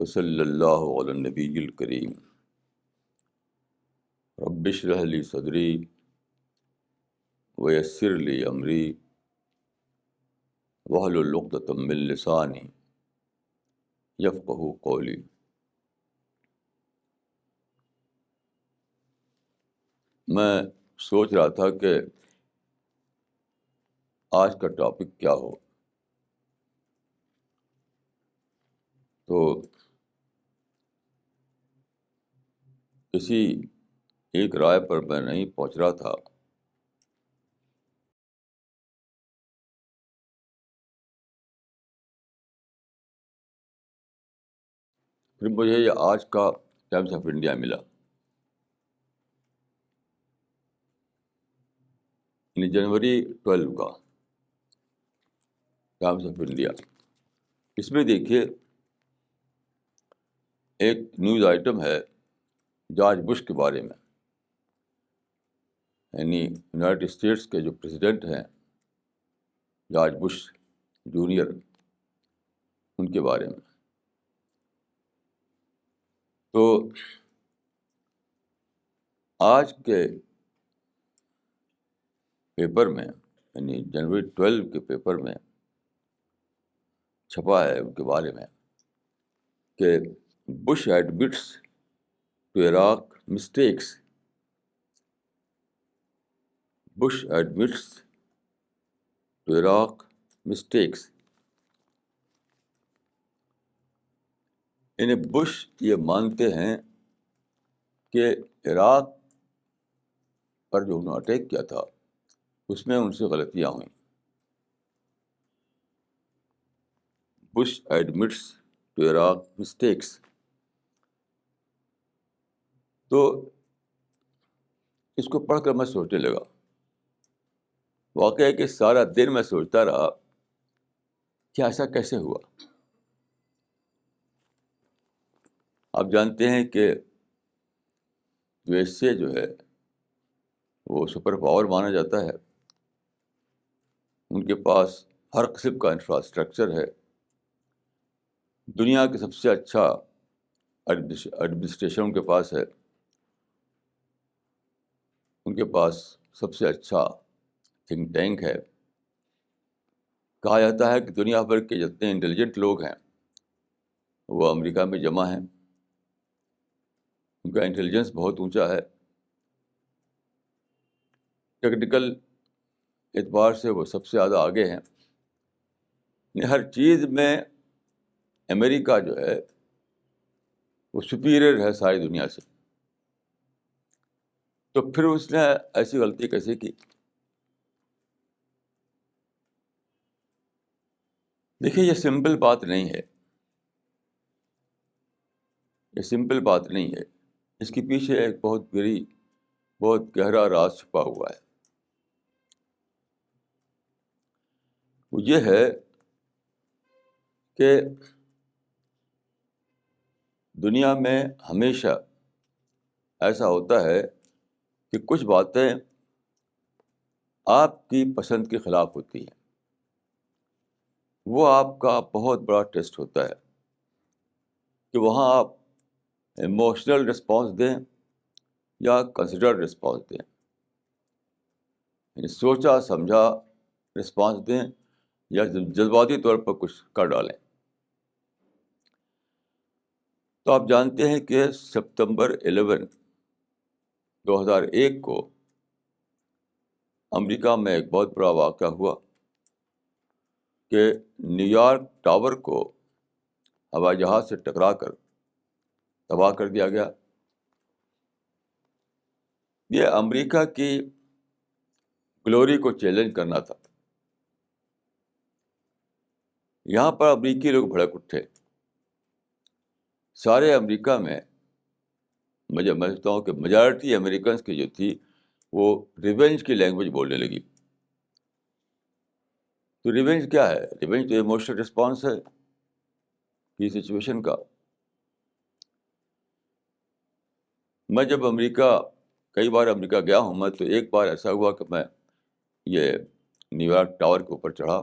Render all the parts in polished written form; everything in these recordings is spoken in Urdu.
وصلی اللہ علی النبی الکریم. رب اشرح لی صدری ویسر لی امری واحلل عقدۃ من لسانی یفقہوا قولی. میں سوچ رہا تھا کہ آج کا ٹاپک کیا ہو، تو کسی ایک رائے پر میں نہیں پہنچ رہا تھا. پھر مجھے یہ آج کا ٹائمس آف انڈیا ملا، یعنی جنوری 12 کا ٹائمس آف انڈیا. اس میں دیکھیے ایک نیوز آئٹم ہے جارج بش کے بارے میں، یعنی یونائٹڈ اسٹیٹس کے جو پریزیڈنٹ ہیں جارج بش جونیئر، ان کے بارے میں. تو آج کے پیپر میں، یعنی جنوری 12 کے پیپر میں چھپا ہے ان کے بارے میں کہ Bush admits to Iraq mistakes. Bush admits to Iraq mistakes. یعنی بش یہ مانتے ہیں کہ عراق پر جو انہوں نے اٹیک کیا تھا اس میں ان سے غلطیاں ہوئیں. Bush admits to Iraq mistakes. تو اس کو پڑھ کر میں سوچنے لگا. واقعہ ہے کہ سارا دن میں سوچتا رہا کہ ایسا کیسے ہوا. آپ جانتے ہیں کہ یو ایس اے جو ہے وہ سپر پاور مانا جاتا ہے. ان کے پاس ہر قسم کا انفراسٹرکچر ہے. دنیا کے سب سے اچھا ایڈمنسٹریشن ان کے پاس ہے. ان کے پاس سب سے اچھا تھنک ٹینک ہے. کہا جاتا ہے کہ دنیا بھر کے جتنے انٹیلیجنٹ لوگ ہیں وہ امریکہ میں جمع ہیں. ان کا انٹیلیجنس بہت اونچا ہے. ٹیکنیکل اعتبار سے وہ سب سے زیادہ آگے ہیں. ہر چیز میں امریکہ جو ہے وہ سپیریئر ہے ساری دنیا سے. تو پھر اس نے ایسی غلطی کیسے کی؟ دیکھیے یہ سمپل بات نہیں ہے. یہ سمپل بات نہیں ہے. اس کے پیچھے ایک بہت گہرا راز چھپا ہوا ہے. وہ یہ ہے کہ دنیا میں ہمیشہ ایسا ہوتا ہے کہ کچھ باتیں آپ کی پسند کے خلاف ہوتی ہیں. وہ آپ کا بہت بڑا ٹیسٹ ہوتا ہے کہ وہاں آپ ایموشنل رسپانس دیں یا کنسیڈرڈ رسپانس دیں، یعنی سوچا سمجھا رسپانس دیں یا جذباتی طور پر کچھ کر ڈالیں. تو آپ جانتے ہیں کہ سپتمبر 11 2001 کو امریکہ میں ایک بہت بڑا واقعہ ہوا کہ نیو یارک ٹاور کو ہوائی جہاز سے ٹکرا کر تباہ کر دیا گیا. یہ امریکہ کی گلوری کو چیلنج کرنا تھا. یہاں پر امریکی لوگ بھڑک اٹھے. سارے امریکہ میں میں سمجھتا ہوں کہ میجارٹی امریکنس کی جو تھی وہ ریونج کی لینگویج بولنے لگی. تو ریونج کیا ہے؟ ریونج تو ایموشنل رسپانس ہے کی سچویشن کا. میں جب کئی بار امریکہ گیا ہوں میں، تو ایک بار ایسا ہوا کہ میں یہ نیو یارک ٹاور کے اوپر چڑھا،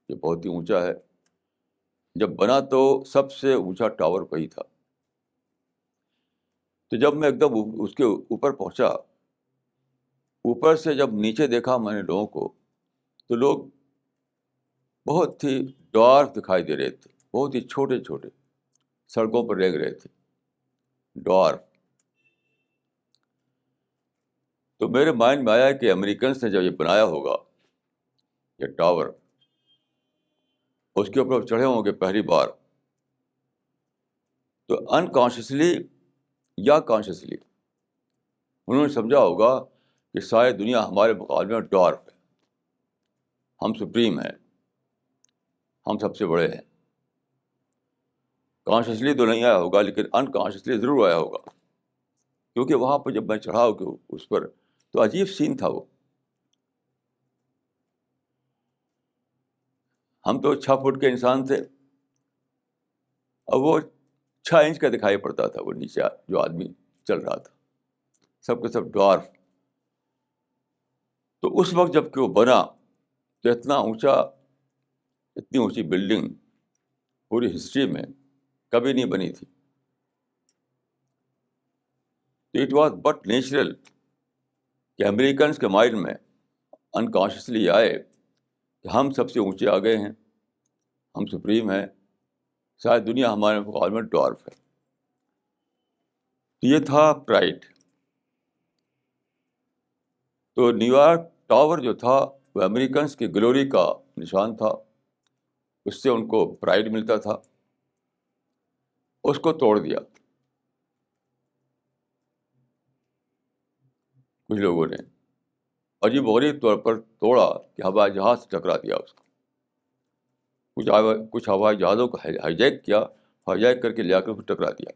جو بہت ہی اونچا ہے. جب بنا تو سب سے اونچا ٹاور وہی تھا. تو جب میں ایک دم اس کے اوپر پہنچا، اوپر سے جب نیچے دیکھا میں نے لوگوں کو، تو لوگ بہت ہی ڈارک دکھائی دے رہے تھے، بہت ہی چھوٹے چھوٹے سڑکوں پر رینگ رہے تھے، ڈارک. تو میرے مائنڈ میں آیا کہ امریکنس نے جب یہ بنایا ہوگا یہ ٹاور، اس کے اوپر چڑھے ہوں گے پہلی بار، تو انکانشیسلی یا کانشیسلی انہوں نے سمجھا ہوگا کہ ساری دنیا ہمارے مقابلے میں ڈارک ہے، ہم سپریم ہیں، ہم سب سے بڑے ہیں. کانشیسلی تو نہیں آیا ہوگا لیکن انکانشیسلی ضرور آیا ہوگا، کیونکہ وہاں پہ جب میں چڑھا ہو کہ اس پر، تو عجیب سین تھا وہ. ہم تو 6 فٹ کے انسان تھے، اور وہ 6 انچ کا دکھائی پڑتا تھا وہ نیچے جو آدمی چل رہا تھا، سب کے سب ڈوارف. تو اس وقت جب کہ وہ بنا تو اتنا اونچا، اتنی اونچی بلڈنگ پوری ہسٹری میں کبھی نہیں بنی تھی. تو اٹ واز بٹ نیچرل کہ امریکنس کے مائنڈ میں انکانشیسلی آئے کہ ہم سب سے اونچے آ گئے ہیں، ہم سپریم ہیں، شاید دنیا ہمارے مقابلے میں ڈوارف ہے. تو یہ تھا پرائڈ. تو نیو یارک ٹاور جو تھا وہ امریکنس کی گلوری کا نشان تھا، اس سے ان کو پرائڈ ملتا تھا، اس کو توڑ دیا کچھ لوگوں نے، عجیب و غریب طور پر توڑا کہ ہوائی جہاز سے ٹکرا دیا اس کو. کچھ ہوائی جہازوں کو ہائی جیک کیا، ہائی جیک کر کے لے آ کر ٹکرا دیا.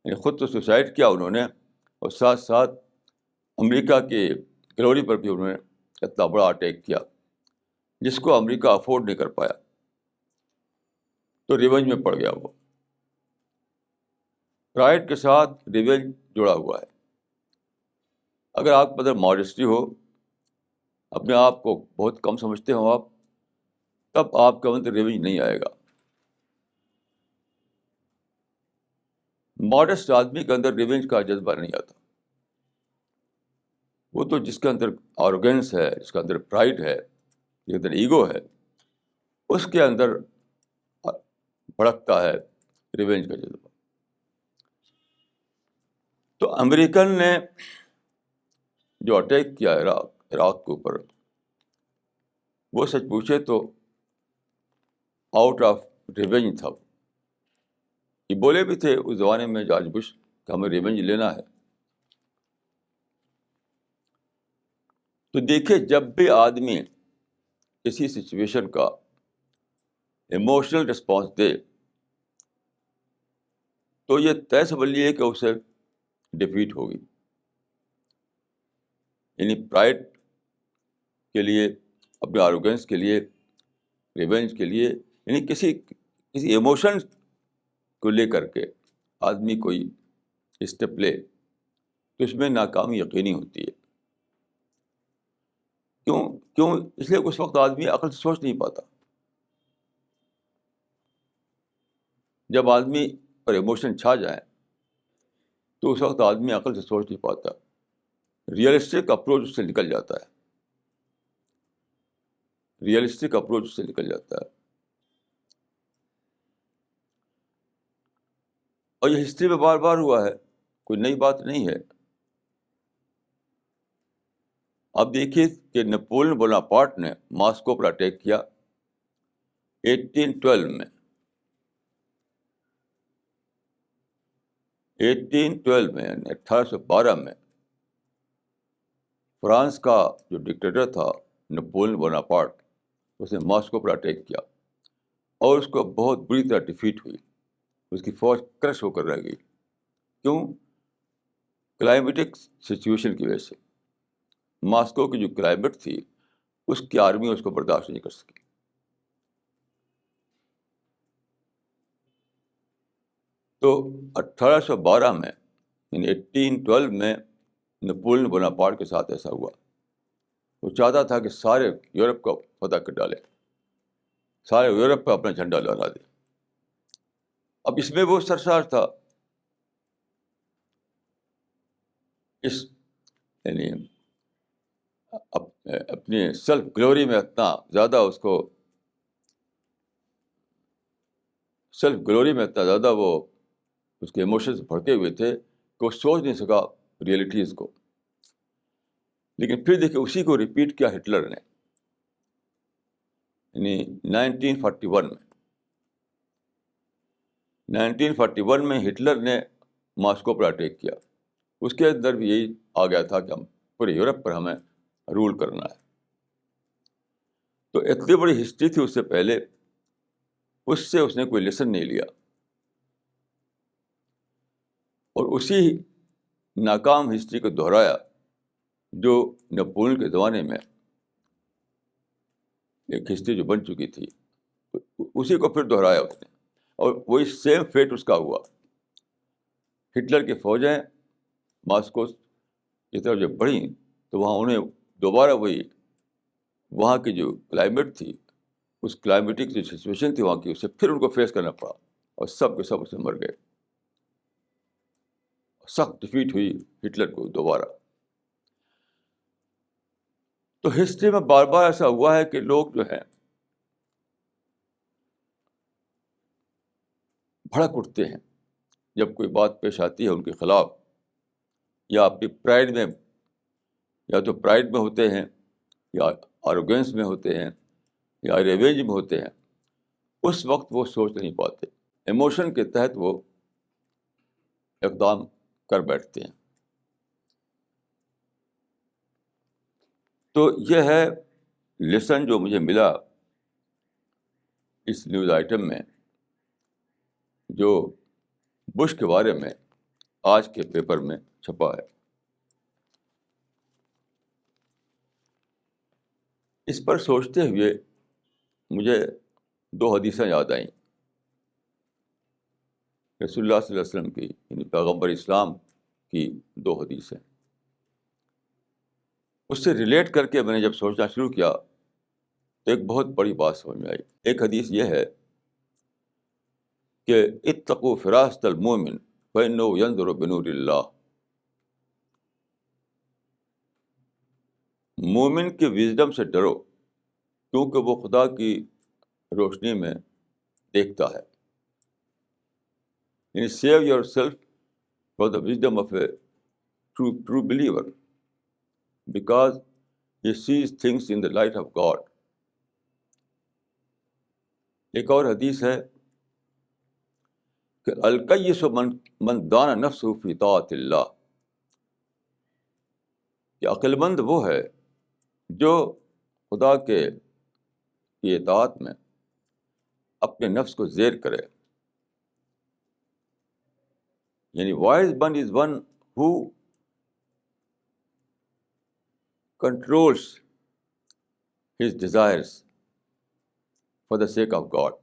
یعنی خود تو سوسائڈ کیا انہوں نے، اور ساتھ ساتھ امریکہ کی گلوری پر بھی انہوں نے اتنا بڑا اٹیک کیا جس کو امریکہ افورڈ نہیں کر پایا. تو ریونج میں پڑ گیا وہ. پرائڈ کے ساتھ ریونج جڑا ہوا ہے. اگر آپ کے اندر ماڈسٹی ہو، اپنے آپ کو بہت کم سمجھتے ہو آپ، تب آپ کے اندر ریونج نہیں آئے گا. ماڈسٹ آدمی کے اندر ریونج کا جذبہ نہیں آتا. وہ تو جس کے اندر آروگینس ہے، جس کے اندر پرائڈ ہے، جس کے اندر ایگو ہے، اس کے اندر بھڑکتا ہے ریونج کا جذبہ. تو امریکن نے جو اٹیک کیا عراق کے اوپر، وہ سچ پوچھے تو آؤٹ آف ریونج تھا. یہ بولے بھی تھے اس زمانے میں جارج بش کہ ہمیں ریونج لینا ہے. تو دیکھیے، جب بھی آدمی کسی سچویشن کا ایموشنل رسپانس دے تو یہ طے سمجھ لیے کہ اسے ڈیفیٹ ہوگی. یعنی پرائڈ کے لیے، اپنے آروگینس کے لیے، ریونج کے لیے، یعنی کسی ایموشن کو لے کر کے آدمی کوئی اسٹیپ لے تو اس میں ناکامی یقینی ہوتی ہے. کیوں اس لیے اس وقت آدمی عقل سے سوچ نہیں پاتا. جب آدمی پر ایموشن چھا جائیں تو اس وقت آدمی عقل سے سوچ نہیں پاتا، ریئلسٹک اپروچ اس سے نکل جاتا ہے، ریئلسٹک اپروچ اس سے نکل جاتا ہے. اور یہ ہسٹری میں بار بار ہوا ہے، کوئی نئی بات نہیں ہے. آپ دیکھیے کہ نیپولن بوناپارٹ نے ماسکو پر اٹیک کیا 1812 میں. 1812 میں یعنی 1812 میں فرانس کا جو ڈکٹیٹر تھا نیپولن بوناپارٹ، اس نے ماسکو پر اٹیک کیا اور اس کو بہت بری طرح ڈیفیٹ ہوئی. اس کی فوج کرش ہو کر رہ گئی. کیوں؟ کلائمیٹک سچویشن کی وجہ سے. ماسکو کی جو کلائمیٹ تھی اس کی آرمی اس کو برداشت نہیں کر سکی. تو 1812 میں یعنی 1812 میں نیپولن بوناپارٹ کے ساتھ ایسا ہوا. وہ چاہتا تھا کہ سارے یورپ کو فتح کر ڈالے، سارے یورپ پہ اپنا جھنڈا لہرا دے. اب اس میں وہ سرشار تھا، اس یعنی اپنی سیلف گلوری میں اتنا زیادہ وہ اس کے ایموشنز بھڑکے ہوئے تھے کہ وہ سوچ نہیں سکا ریئلٹیز کو. لیکن پھر دیکھیں اسی کو ریپیٹ کیا ہٹلر نے، یعنی 1941 میں ہٹلر نے ماسکو پر اٹیک کیا. اس کے اندر بھی یہی آ گیا تھا کہ ہم پورے یورپ پر ہمیں رول کرنا ہے. تو اتنی بڑی ہسٹری تھی اس سے پہلے، اس سے اس نے کوئی لیسن نہیں لیا، اور اسی ناکام ہسٹری کو دہرایا جو نپولن کے زمانے میں ایک ہسٹری جو بن چکی تھی، اسی کو پھر دہرایا اس نے، اور وہی سیم فیٹ اس کا ہوا. ہٹلر کی فوجیں ماسکو کی طرف جب بڑھیں تو وہاں انہیں دوبارہ وہاں کی جو کلائمیٹ تھی، اس کلائمیٹک جو سچویشن تھی وہاں کی، اسے پھر ان کو فیس کرنا پڑا، اور سب کے سب اس میں مر گئے. سخت ڈیفیٹ ہوئی ہٹلر کو دوبارہ. تو ہسٹری میں بار بار ایسا ہوا ہے کہ لوگ جو ہیں بھڑک اٹھتے ہیں جب کوئی بات پیش آتی ہے ان کے خلاف، یا اپنی پرائڈ میں، یا تو پرائڈ میں ہوتے ہیں، یا آروگینس میں ہوتے ہیں، یا ریوینج میں ہوتے ہیں. اس وقت وہ سوچ نہیں پاتے، ایموشن کے تحت وہ اقدام کر بیٹھتے ہیں. تو یہ ہے لیسن جو مجھے ملا اس نیوز آئٹم میں، جو بش کے بارے میں آج کے پیپر میں چھپا ہے. اس پر سوچتے ہوئے مجھے 2 حدیثیں یاد آئیں رسول اللہ صلی اللہ علیہ وسلم کی، یعنی پیغمبر اسلام کی 2 حدیثیں. اس سے ریلیٹ کر کے میں نے جب سوچنا شروع کیا تو ایک بہت بڑی بات سمجھ میں آئی. ایک حدیث یہ ہے کہ اتقوا فراست المومن فإنه ينظر بنور اللہ. مومن کی وزڈم سے ڈرو کیونکہ وہ خدا کی روشنی میں دیکھتا ہے. یعنی save yourself for the wisdom of a true believer because he sees things in the light of God. ایک اور حدیث ہے کہ الکیس من دان نفسہ فی طاعت اللہ، کہ عقل مند وہ ہے جو خدا کے اطاعت میں اپنے نفس کو زیر کرے. یعنی wise one is one who controls his desires for the sake of God.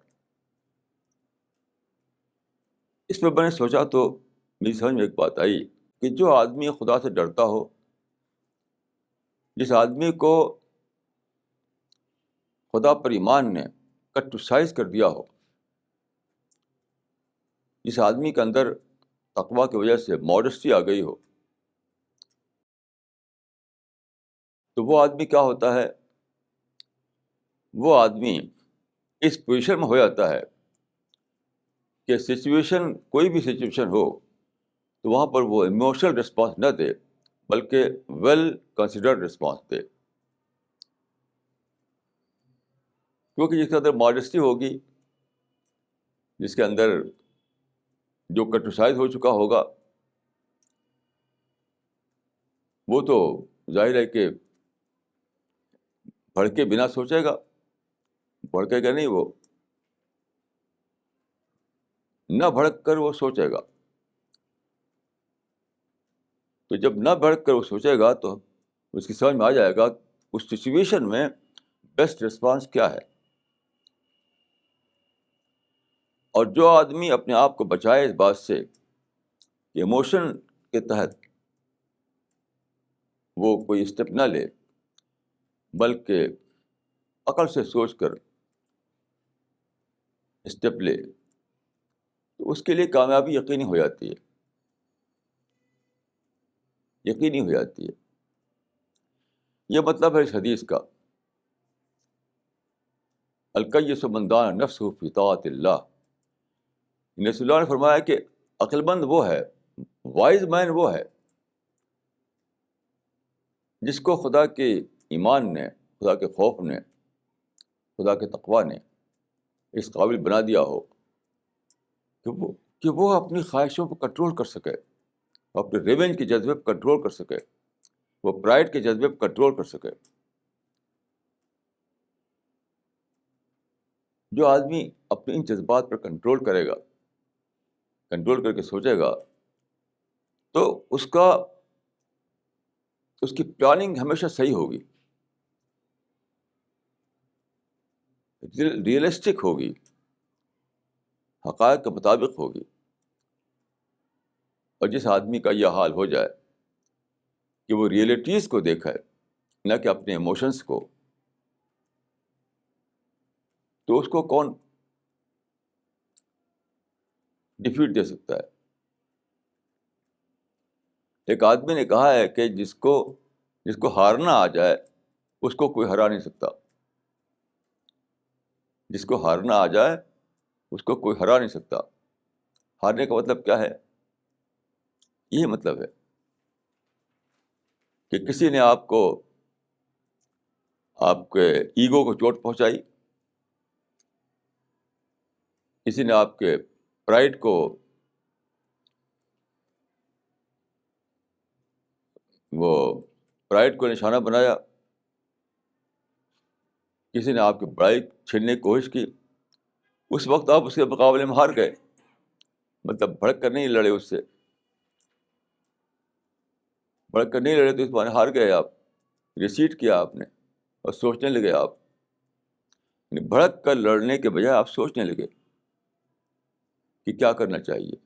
اس میں میں نے سوچا تو میری سمجھ میں ایک بات آئی کہ جو آدمی خدا سے ڈرتا ہو، جس آدمی کو خدا پر ایمان نے کٹ ٹو سائز کر دیا ہو، جس آدمی کے اندر تقویٰ کی وجہ سے ماڈسٹی آ گئی ہو، تو وہ آدمی کیا ہوتا ہے، وہ آدمی اس پوزیشن میں ہو جاتا ہے کہ کوئی بھی سچویشن ہو تو وہاں پر وہ ایموشنل رسپانس نہ دے بلکہ ویل کنسیڈرڈ رسپانس دے. کیونکہ جس کے اندر ماڈسٹی ہوگی، جس کے اندر جو کٹوسائز ہو چکا ہوگا، وہ تو ظاہر ہے کہ بھڑکے بنا سوچے گا، بھڑکے گا نہیں، وہ نہ بھڑک کر وہ سوچے گا. تو جب نہ بھڑک کر وہ سوچے گا تو اس کی سمجھ میں آ جائے گا اس سچویشن میں بیسٹ رسپانس کیا ہے. اور جو آدمی اپنے آپ کو بچائے اس بات سے کہ ایموشن کے تحت وہ کوئی اسٹیپ نہ لے بلکہ عقل سے سوچ کر اسٹیپ لے، تو تو اس کے لیے کامیابی یقینی ہو جاتی ہے، یقینی ہو جاتی ہے. یہ مطلب ہے اس حدیث کا، الکیس من دان نفسہ فی طاعت اللہ. رسول اللہ نے فرمایا کہ عقل مند وہ ہے، وائز مین وہ ہے جس کو خدا کے ایمان نے، خدا کے خوف نے، خدا کے تقوی نے اس قابل بنا دیا ہو کہ وہ اپنی خواہشوں پر کنٹرول کر سکے، اپنے ریونج کے جذبے پر کنٹرول کر سکے، وہ پرائڈ کے جذبے پر کنٹرول کر سکے. جو آدمی اپنے ان جذبات پر کنٹرول کرے گا، کنٹرول کر کے سوچے گا، تو اس کی پلاننگ ہمیشہ صحیح ہوگی، ریئلسٹک ہوگی، حقائق کے مطابق ہوگی. اور جس آدمی کا یہ حال ہو جائے کہ وہ ریئلٹیز کو دیکھے نہ کہ اپنے ایموشنس کو، تو اس کو کون ڈیفیٹ دے سکتا ہے؟ ایک آدمی نے کہا ہے کہ جس کو ہارنا آ جائے اس کو کوئی ہرا نہیں سکتا. جس کو ہارنا آ جائے اس کو کوئی ہرا نہیں سکتا. ہارنے کا مطلب کیا ہے؟ یہی مطلب ہے کہ کسی نے آپ کے ایگو کو چوٹ پہنچائی، کسی نے آپ کے پرائڈ کو نشانہ بنایا، کسی نے آپ کی بڑائی چھیننے کی کوشش کی. اس وقت آپ اس کے مقابلے میں ہار گئے، مطلب بھڑک کر نہیں لڑے، اس سے بھڑک کر نہیں لڑے تو اس معنی ہار گئے آپ. ریسیٹ کیا آپ نے اور سوچنے لگے آپ، یعنی بھڑک کر لڑنے کے بجائے آپ سوچنے لگے کہ کیا کرنا چاہیے.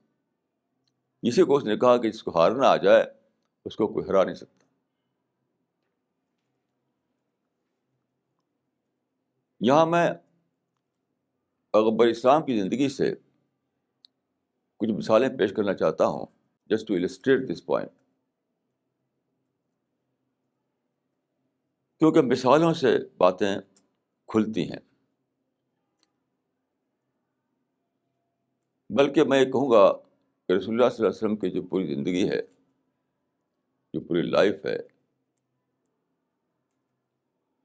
اسی کو اس نے کہا کہ جس کو ہارنا آ جائے اس کو کوئی ہرا نہیں سکتا. یہاں میں پیغمبر اسلام کی زندگی سے کچھ مثالیں پیش کرنا چاہتا ہوں، just to illustrate this point. کیونکہ مثالوں سے باتیں کھلتی ہیں. بلکہ میں یہ کہوں گا کہ رسول اللہ صلی اللہ علیہ وسلم کی جو پوری زندگی ہے، جو پوری لائف ہے،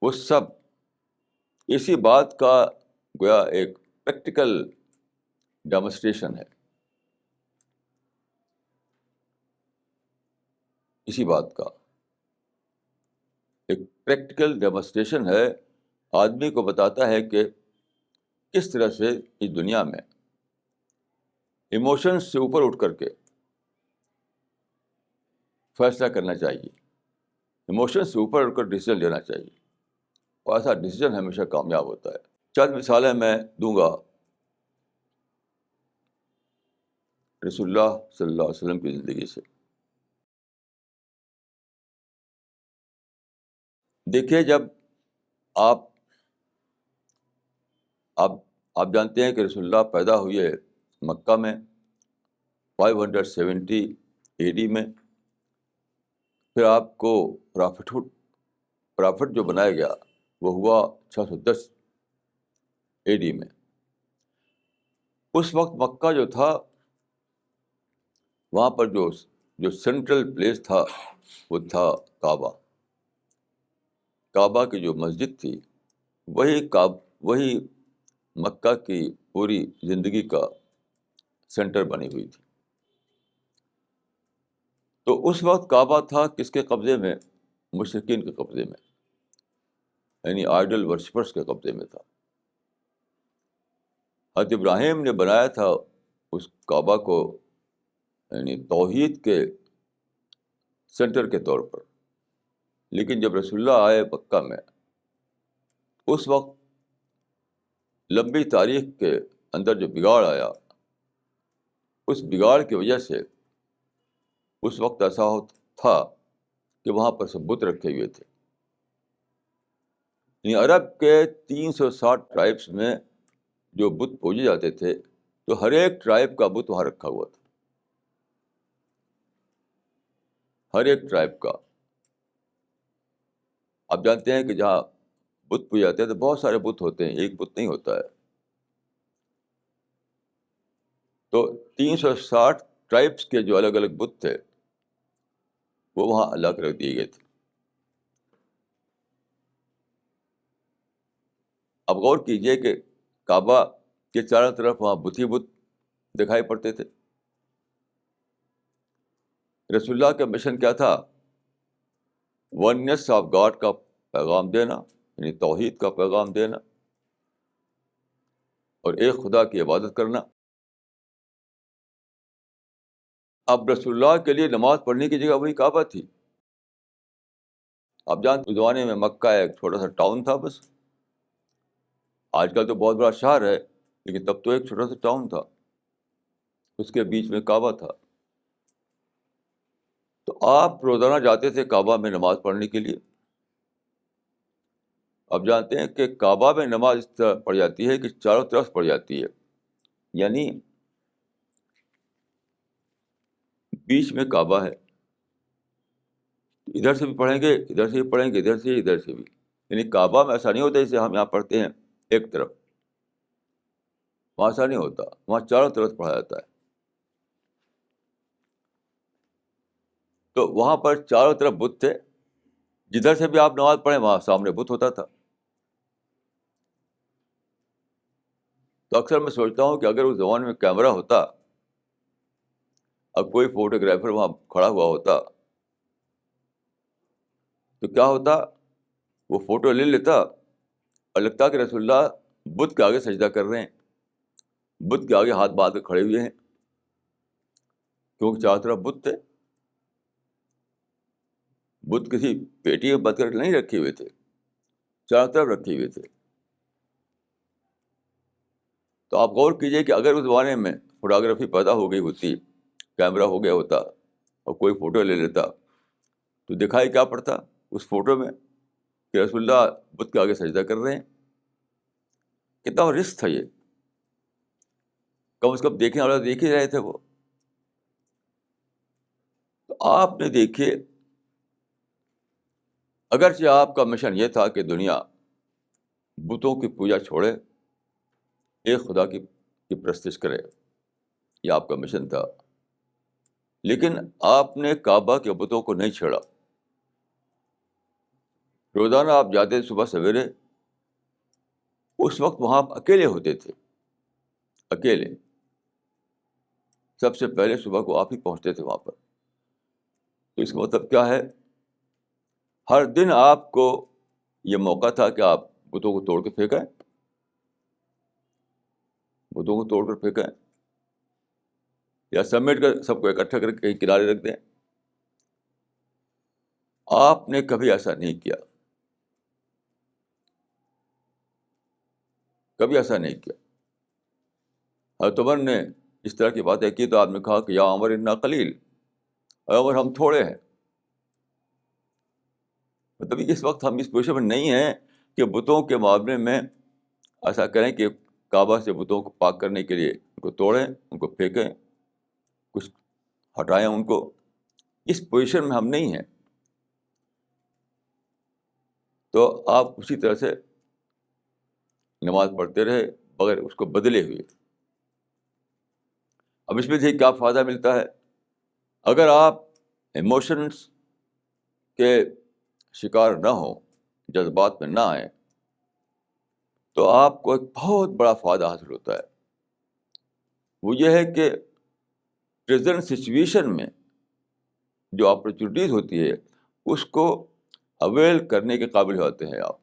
وہ سب اسی بات کا گویا ایک پریکٹیکل ڈیمونسٹریشن ہے. اسی بات کا ایک پریکٹیکل ڈیمونسٹریشن ہے. آدمی کو بتاتا ہے کہ کس طرح سے اس دنیا میں ایموشنز سے اوپر اٹھ کر کے فیصلہ کرنا چاہیے، ایموشنز سے اوپر اٹھ کر ڈیسیزن لینا چاہیے، اور ایسا ڈیسیزن ہمیشہ کامیاب ہوتا ہے. چند مثالیں میں دوں گا رسول اللہ صلی اللہ علیہ وسلم کی زندگی سے. دیکھیے، جب آپ جانتے ہیں کہ رسول اللہ پیدا ہوئے مکہ میں 570 AD میں، پھر آپ کو پرافٹ جو بنایا گیا وہ ہوا 610 AD میں. اس وقت مکہ جو تھا، وہاں پر جو سینٹرل پلیس تھا وہ تھا کعبہ کی جو مسجد تھی، وہی مکہ کی پوری زندگی کا سینٹر بنی ہوئی تھی. تو اس وقت کعبہ تھا کس کے قبضے میں؟ مشرکین کے قبضے میں، یعنی آئیڈل ورشپرس کے قبضے میں تھا. حضرت ابراہیم نے بنایا تھا اس کعبہ کو، یعنی توحید کے سینٹر کے طور پر. لیکن جب رسول اللہ آئے مکہ میں، اس وقت لمبی تاریخ کے اندر جو بگاڑ آیا، اس بگاڑ کی وجہ سے اس وقت ایسا تھا کہ وہاں پر سب بت رکھے ہوئے تھے. یعنی عرب کے 360 ٹرائبس میں جو بت پوجے جاتے تھے تو ہر ایک ٹرائب کا بت وہاں رکھا ہوا تھا، ہر ایک ٹرائب کا. آپ جانتے ہیں کہ جہاں بت پوجے جاتے ہیں تو بہت سارے بت ہوتے ہیں، ایک بت نہیں ہوتا ہے. تو 360 ٹرائبس کے جو الگ الگ بت تھے وہ وہاں اللہ کے رکھ دیے گئے تھے. اب غور کیجئے کہ کعبہ کے چاروں طرف وہاں بت ہی بت دکھائی پڑتے تھے. رسول اللہ کا مشن کیا تھا؟ ونیس آف گاڈ کا پیغام دینا، یعنی توحید کا پیغام دینا اور ایک خدا کی عبادت کرنا. اب رسول اللہ کے لیے نماز پڑھنے کی جگہ وہی کعبہ تھی. آپ جانتے اس زمانے میں مکہ ایک چھوٹا سا ٹاؤن تھا بس. آج کل تو بہت بڑا شہر ہے، لیکن تب تو ایک چھوٹا سا ٹاؤن تھا، اس کے بیچ میں کعبہ تھا. تو آپ روزانہ جاتے تھے کعبہ میں نماز پڑھنے کے لیے. آپ جانتے ہیں کہ کعبہ میں نماز اس طرح پڑھ جاتی ہے کہ چاروں طرف پڑھ جاتی ہے، یعنی بیچ میں کعبہ ہے، ادھر سے بھی پڑھیں گے، ادھر سے بھی پڑھیں گے، ادھر سے بھی. یعنی کعبہ میں ایسا نہیں ہوتا جیسے ہم یہاں پڑھتے ہیں ایک طرف، وہاں ایسا نہیں ہوتا، وہاں چاروں طرف پڑھا جاتا ہے. تو وہاں پر چاروں طرف بت تھے، جدھر سے بھی آپ نماز پڑھیں وہاں سامنے بت ہوتا تھا. تو اکثر میں سوچتا ہوں کہ اگر اس زمانے میں کیمرہ ہوتا اور کوئی فوٹوگرافر وہاں کھڑا ہوا ہوتا تو کیا ہوتا؟ وہ فوٹو لے لیتا اور لگتا کہ رسول اللہ بت کے آگے سجدہ کر رہے ہیں، بت کے آگے ہاتھ باندھ کے کھڑے ہوئے ہیں، کیونکہ چاروں طرف بت تھے. بت کسی پیٹی میں بند کر نہیں رکھے ہوئے تھے، چاروں طرف رکھے ہوئے تھے. تو آپ غور کیجئے کہ اگر اس زمانے میں فوٹوگرافی پیدا ہو گئی ہوتی، کیمرہ ہو گیا ہوتا اور کوئی فوٹو لے لیتا تو دکھائی کیا پڑتا اس فوٹو میں کہ رسول اللہ بت کے آگے سجدہ کر رہے ہیں. کتنا رسک تھا یہ، کم از کم دیکھنے والا دیکھ ہی رہے تھے وہ. تو آپ نے دیکھیے، اگرچہ آپ کا مشن یہ تھا کہ دنیا بتوں کی پوجا چھوڑے، ایک خدا کی پرستش کرے، یہ آپ کا مشن تھا، لیکن آپ نے کعبہ کے بتوں کو نہیں چھیڑا. روزانہ آپ جاتے صبح سویرے، اس وقت وہاں آپ اکیلے ہوتے تھے، اکیلے. سب سے پہلے صبح کو آپ ہی پہنچتے تھے وہاں پر. تو اس کا مطلب کیا ہے؟ ہر دن آپ کو یہ موقع تھا کہ آپ بتوں کو توڑ کے پھینکیں، بتوں کو توڑ کر پھینکیں یا سمیٹ کر سب کو اکٹھا کر کے کہیں کنارے رکھ دیں. آپ نے کبھی ایسا نہیں کیا، کبھی ایسا نہیں کیا. حضرت عمر نے اس طرح کی باتیں کی تو آپ نے کہا کہ یا عمر انا قلیل، اور عمر ہم تھوڑے ہیں. مطلب اس وقت ہم اس پوزیشن میں نہیں ہیں کہ بتوں کے معاملے میں ایسا کریں کہ کعبہ سے بتوں کو پاک کرنے کے لیے ان کو توڑیں، ان کو پھینکیں، کچھ ہٹائیں ان کو. اس پوزیشن میں ہم نہیں ہیں. تو آپ اسی طرح سے نماز پڑھتے رہے بغیر اس کو بدلے ہوئے. اب اس میں سے کیا فائدہ ملتا ہے؟ اگر آپ ایموشنس کے شکار نہ ہوں، جذبات میں نہ آئیں، تو آپ کو ایک بہت بڑا فائدہ حاصل ہوتا ہے. وہ یہ ہے کہ پریزنٹ سچویشن میں جو اپرچونیٹیز ہوتی ہے اس کو اویل کرنے کے قابل ہوتے ہیں آپ.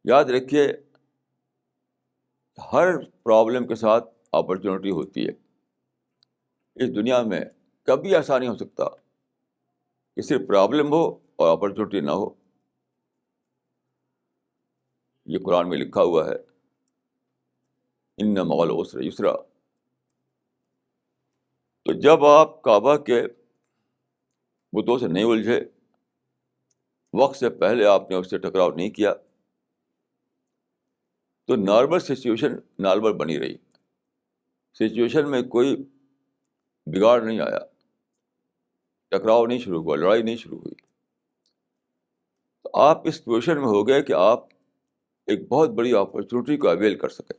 یاد رکھیے، ہر پرابلم کے ساتھ اپرچونیٹی ہوتی ہے. اس دنیا میں کبھی ایسا نہیں ہو سکتا کہ صرف پرابلم ہو اور اپرچونیٹی نہ ہو. یہ قرآن میں لکھا ہوا ہے، ان مع العسر یسرا. تو جب آپ کعبہ کے بتوں سے نہیں الجھے، وقت سے پہلے آپ نے اس سے ٹکراؤ نہیں کیا، تو نارمل سچویشن نارمل بنی رہی، سچویشن میں کوئی بگاڑ نہیں آیا، ٹکراؤ نہیں شروع ہوا، لڑائی نہیں شروع ہوئی. تو آپ اس پوزیشن میں ہو گئے کہ آپ ایک بہت بڑی اپرچونیٹی کو اویل کر سکیں.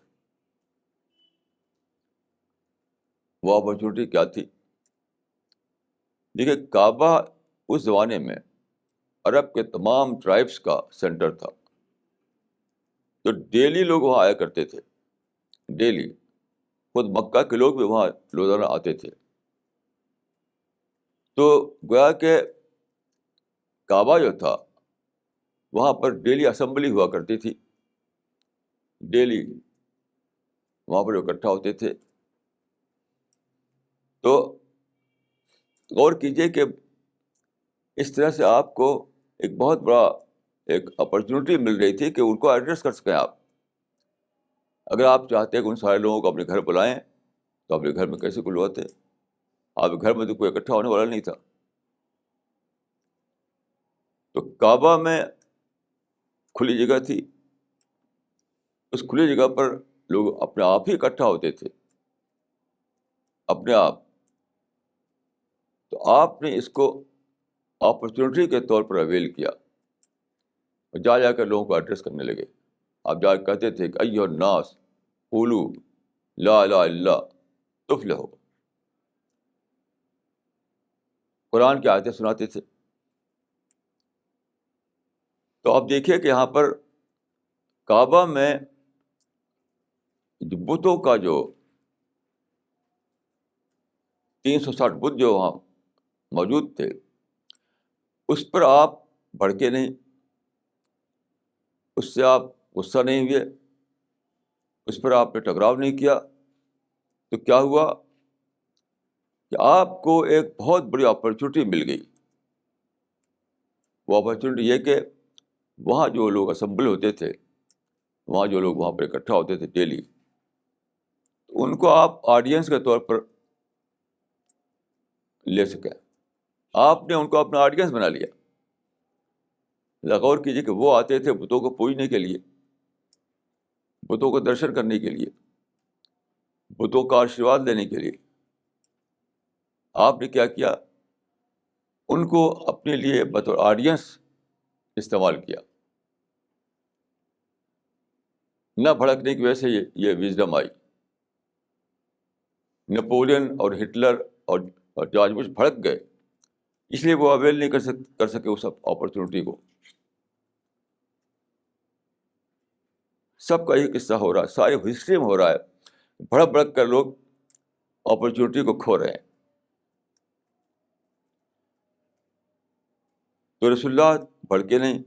وہ اپرچونیٹی کیا تھی؟ دیکھیے، کعبہ اس زمانے میں عرب کے تمام ٹرائبس کا سینٹر تھا. تو ڈیلی لوگ وہاں آیا کرتے تھے، ڈیلی. خود مکہ کے لوگ بھی وہاں روزانہ آتے تھے. تو گویا کہ کعبہ جو تھا وہاں پر ڈیلی اسمبلی ہوا کرتی تھی، ڈیلی وہاں پر اکٹھا ہوتے تھے. تو غور کیجیے کہ اس طرح سے آپ کو ایک بہت بڑا ایک اپرچونیٹی مل رہی تھی کہ ان کو ایڈریس کر سکیں آپ. اگر آپ چاہتے ہیں کہ ان سارے لوگوں کو اپنے گھر بلائیں تو اپنے گھر میں کیسے بلواتے؟ آپ کے گھر میں تو کوئی اکٹھا ہونے والا نہیں تھا. تو کعبہ میں کھلی جگہ تھی، اس کھلی جگہ پر لوگ اپنے آپ ہی اکٹھا ہوتے تھے، اپنے آپ. تو آپ نے اس کو اپرچونیٹی کے طور پر اویل کیا اور جا کر لوگوں کو ایڈریس کرنے لگے. آپ جا کے کہتے تھے کہ ایھا الناس قولوا لا الہ الا اللہ تفلحوا. قرآن کی آیتیں سناتے تھے. تو آپ دیکھیے کہ یہاں پر کعبہ میں بتوں کا جو 360 بت جو وہاں موجود تھے، اس پر آپ بھڑکے نہیں، اس سے آپ غصہ نہیں ہوئے، اس پر آپ نے ٹکراؤ نہیں کیا. تو کیا ہوا کہ آپ کو ایک بہت بڑی اپرچونیٹی مل گئی. وہ اپرچونیٹی یہ کہ وہاں جو لوگ اسمبل ہوتے تھے، وہاں جو لوگ وہاں پر اکٹھا ہوتے تھے ڈیلی، ان کو آپ آڈینس کے طور پر لے سکیں. آپ نے ان کو اپنا آڈینس بنا لیا. غور کیجیے کہ وہ آتے تھے بتوں کو پوجنے کے لیے، بتوں کو درشن کرنے کے لیے، بتوں کا آشیرواد لینے کے لیے. آپ نے کیا کیا؟ ان کو اپنے لیے بطور آڈینس استعمال کیا. نہ بھڑکنے کی وجہ سے یہ وزڈم آئی. نپولین اور ہٹلر اور جارج بش بھڑک گئے، اس لیے وہ اویل نہیں کر سکے اس اپرچونیٹی کو. سب کا یہ قصہ ہو رہا ہے، ساری ہسٹری میں ہو رہا ہے. بھڑک بھڑک کر لوگ اپرچونیٹی کو کھو رہے ہیں. تو رسول اللہ بھڑکے نہیں،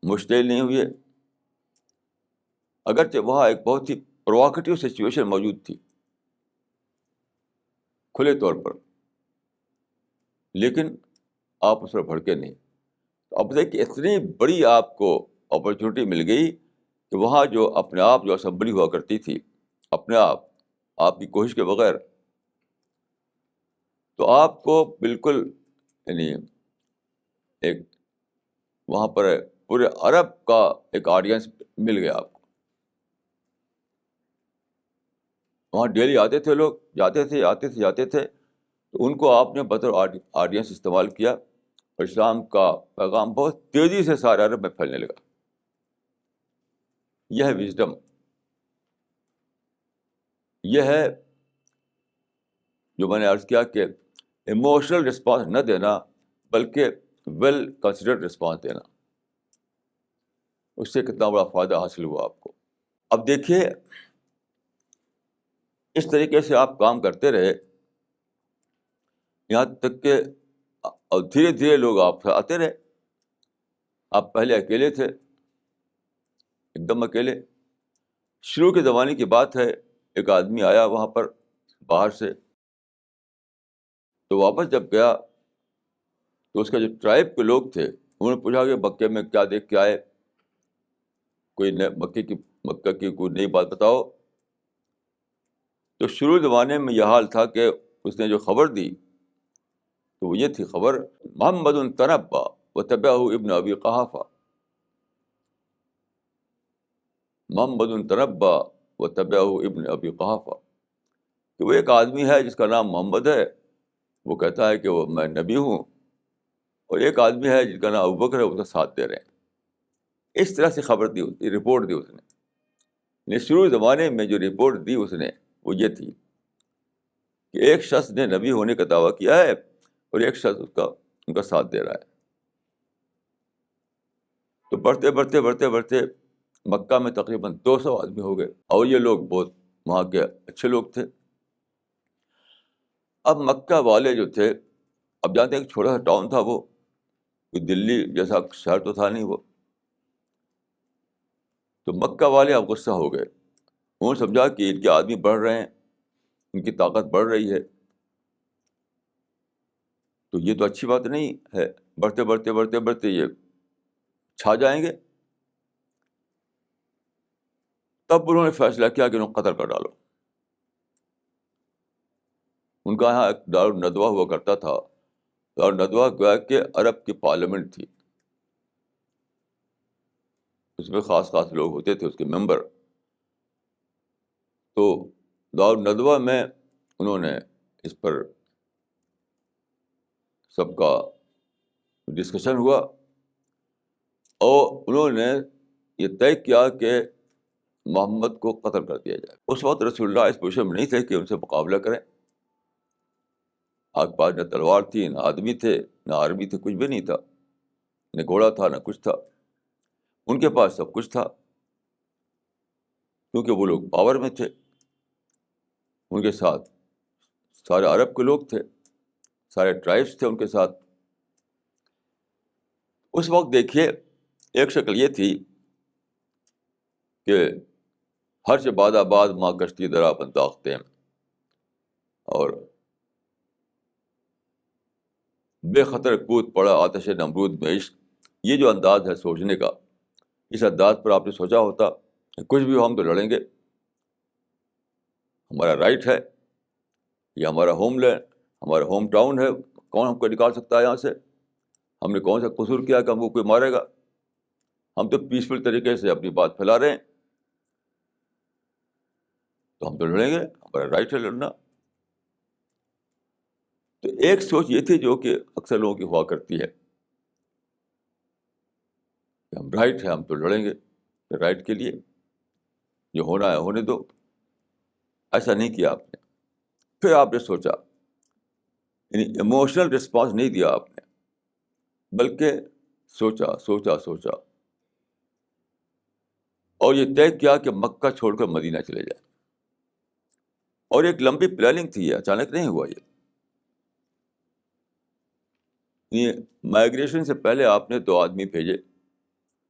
مشتعل نہیں ہوئے، اگرچہ وہاں ایک بہت ہی پرووکیٹو سچویشن موجود تھی کھلے طور پر، لیکن آپ اس پر بھڑکے نہیں. تو اب دیکھیں کہ اتنی بڑی آپ کو اپرچونیٹی مل گئی کہ وہاں جو اپنے آپ جو اسمبلی ہوا کرتی تھی، اپنے آپ کی کوشش کے بغیر، تو آپ کو بالکل یعنی ایک وہاں پر پورے عرب کا ایک آڈینس مل گیا آپ کو. وہاں ڈیلی آتے تھے لوگ، جاتے تھے. تو ان کو آپ نے بطور آڈینس استعمال کیا اور اسلام کا پیغام بہت تیزی سے سارے عرب میں پھیلنے لگا. یہ ہے وزڈم، یہ ہے جو میں نے عرض کیا کہ ایموشنل رسپانس نہ دینا بلکہ ویل کنسیڈرڈ رسپانس دینا. اس سے کتنا بڑا فائدہ حاصل ہوا آپ کو. اب دیکھیے، اس طریقے سے آپ کام کرتے رہے یہاں تک کہ اور دھیرے دھیرے لوگ آپ آتے رہے. آپ پہلے اکیلے تھے، ایک دم اکیلے. شروع کے زمانے کی بات ہے، ایک آدمی آیا وہاں پر باہر سے. تو واپس جب گیا تو اس کا جو ٹرائب کے لوگ تھے انہوں نے پوچھا کہ مکے میں کیا دیکھ کے آئے، کوئی مکہ کی کوئی نئی بات بتاؤ. تو شروع زمانے میں یہ حال تھا کہ اس نے جو خبر دی تو وہ یہ تھی خبر: محمد تنبا وتبعہ ابن ابی قحافہ. محمد تنبا و تبعہ ابن ابی قحافہ، کہ وہ ایک آدمی ہے جس کا نام محمد ہے، وہ کہتا ہے کہ وہ میں نبی ہوں، اور ایک آدمی ہے جس کا نام ابوبکر ہے، اس کا ساتھ دے رہے ہیں. اس طرح سے خبر دی، رپورٹ دی اس نے. شروع زمانے میں جو رپورٹ دی اس نے وہ یہ تھی کہ ایک شخص نے نبی ہونے کا دعویٰ کیا ہے اور ایک شخص ان کا ساتھ دے رہا ہے. تو بڑھتے بڑھتے بڑھتے بڑھتے مکہ میں تقریباً 200 آدمی ہو گئے، اور یہ لوگ بہت وہاں کے اچھے لوگ تھے. اب مکہ والے جو تھے، اب جانتے ہیں کہ چھوٹا سا ٹاؤن تھا وہ، کوئی دلی جیسا شہر تو تھا نہیں وہ. تو مکہ والے اب غصہ ہو گئے. انہوں نے سمجھا کہ ان کے آدمی بڑھ رہے ہیں، ان کی طاقت بڑھ رہی ہے، تو یہ تو اچھی بات نہیں ہے. بڑھتے بڑھتے بڑھتے بڑھتے یہ چھا جائیں گے. تب انہوں نے فیصلہ کیا کہ انہوں قتل کر ڈالو. ان کا یہاں ایک دارالندوہ ہوا کرتا تھا. دارالندوہ گویا کہ عرب کی پارلیمنٹ تھی، اس میں خاص خاص لوگ ہوتے تھے اس کے ممبر. تو دارالندوہ میں انہوں نے اس پر سب کا ڈسکشن ہوا، اور انہوں نے یہ طے کیا کہ محمد کو قتل کر دیا جائے. اس وقت رسول اللہ اس پوزیشن میں نہیں تھے کہ ان سے مقابلہ کریں. آپ کے پاس نہ تلوار تھی، نہ آدمی تھے، نہ آرمی تھے، کچھ بھی نہیں تھا، نہ گھوڑا تھا، نہ کچھ تھا. ان کے پاس سب کچھ تھا، کیونکہ وہ لوگ پاور میں تھے. ان کے ساتھ سارے عرب کے لوگ تھے، سارے ٹرائبس تھے ان کے ساتھ. اس وقت دیکھیے ایک شکل یہ تھی کہ ہر سے باد آباد ماں کشتی درا بنداختے ہیں، اور بے خطر کود پڑا آتش نمرود میں عشق. یہ جو انداز ہے سوچنے کا، اس انداز پر آپ نے سوچا ہوتا کہ کچھ بھی ہو ہم تو لڑیں گے، ہمارا رائٹ ہے، یہ ہمارا ہوم لینڈ، ہمارا ہوم ٹاؤن ہے، کون ہم کو نکال سکتا ہے یہاں سے؟ ہم نے کون سا قصور کیا کہ ہم کو کوئی مارے گا؟ ہم تو پیسفل طریقے سے اپنی بات پھیلا رہے ہیں، تو ہم تو لڑیں گے، ہمارا رائٹ ہے لڑنا. تو ایک سوچ یہ تھی جو کہ اکثر لوگوں کی ہوا کرتی ہے کہ ہم رائٹ ہے، ہم تو لڑیں گے رائٹ کے لیے، جو ہونا ہے ہونے دو. ایسا نہیں کیا آپ نے. پھر آپ نے سوچا، یعنی ایموشنل رسپانس نہیں دیا آپ نے، بلکہ سوچا سوچا سوچا، اور یہ طے کیا کہ مکہ چھوڑ کر مدینہ چلے جائیں. اور ایک لمبی پلاننگ تھی، یہ اچانک نہیں ہوا. یہ مائیگریشن سے پہلے آپ نے 2 آدمی بھیجے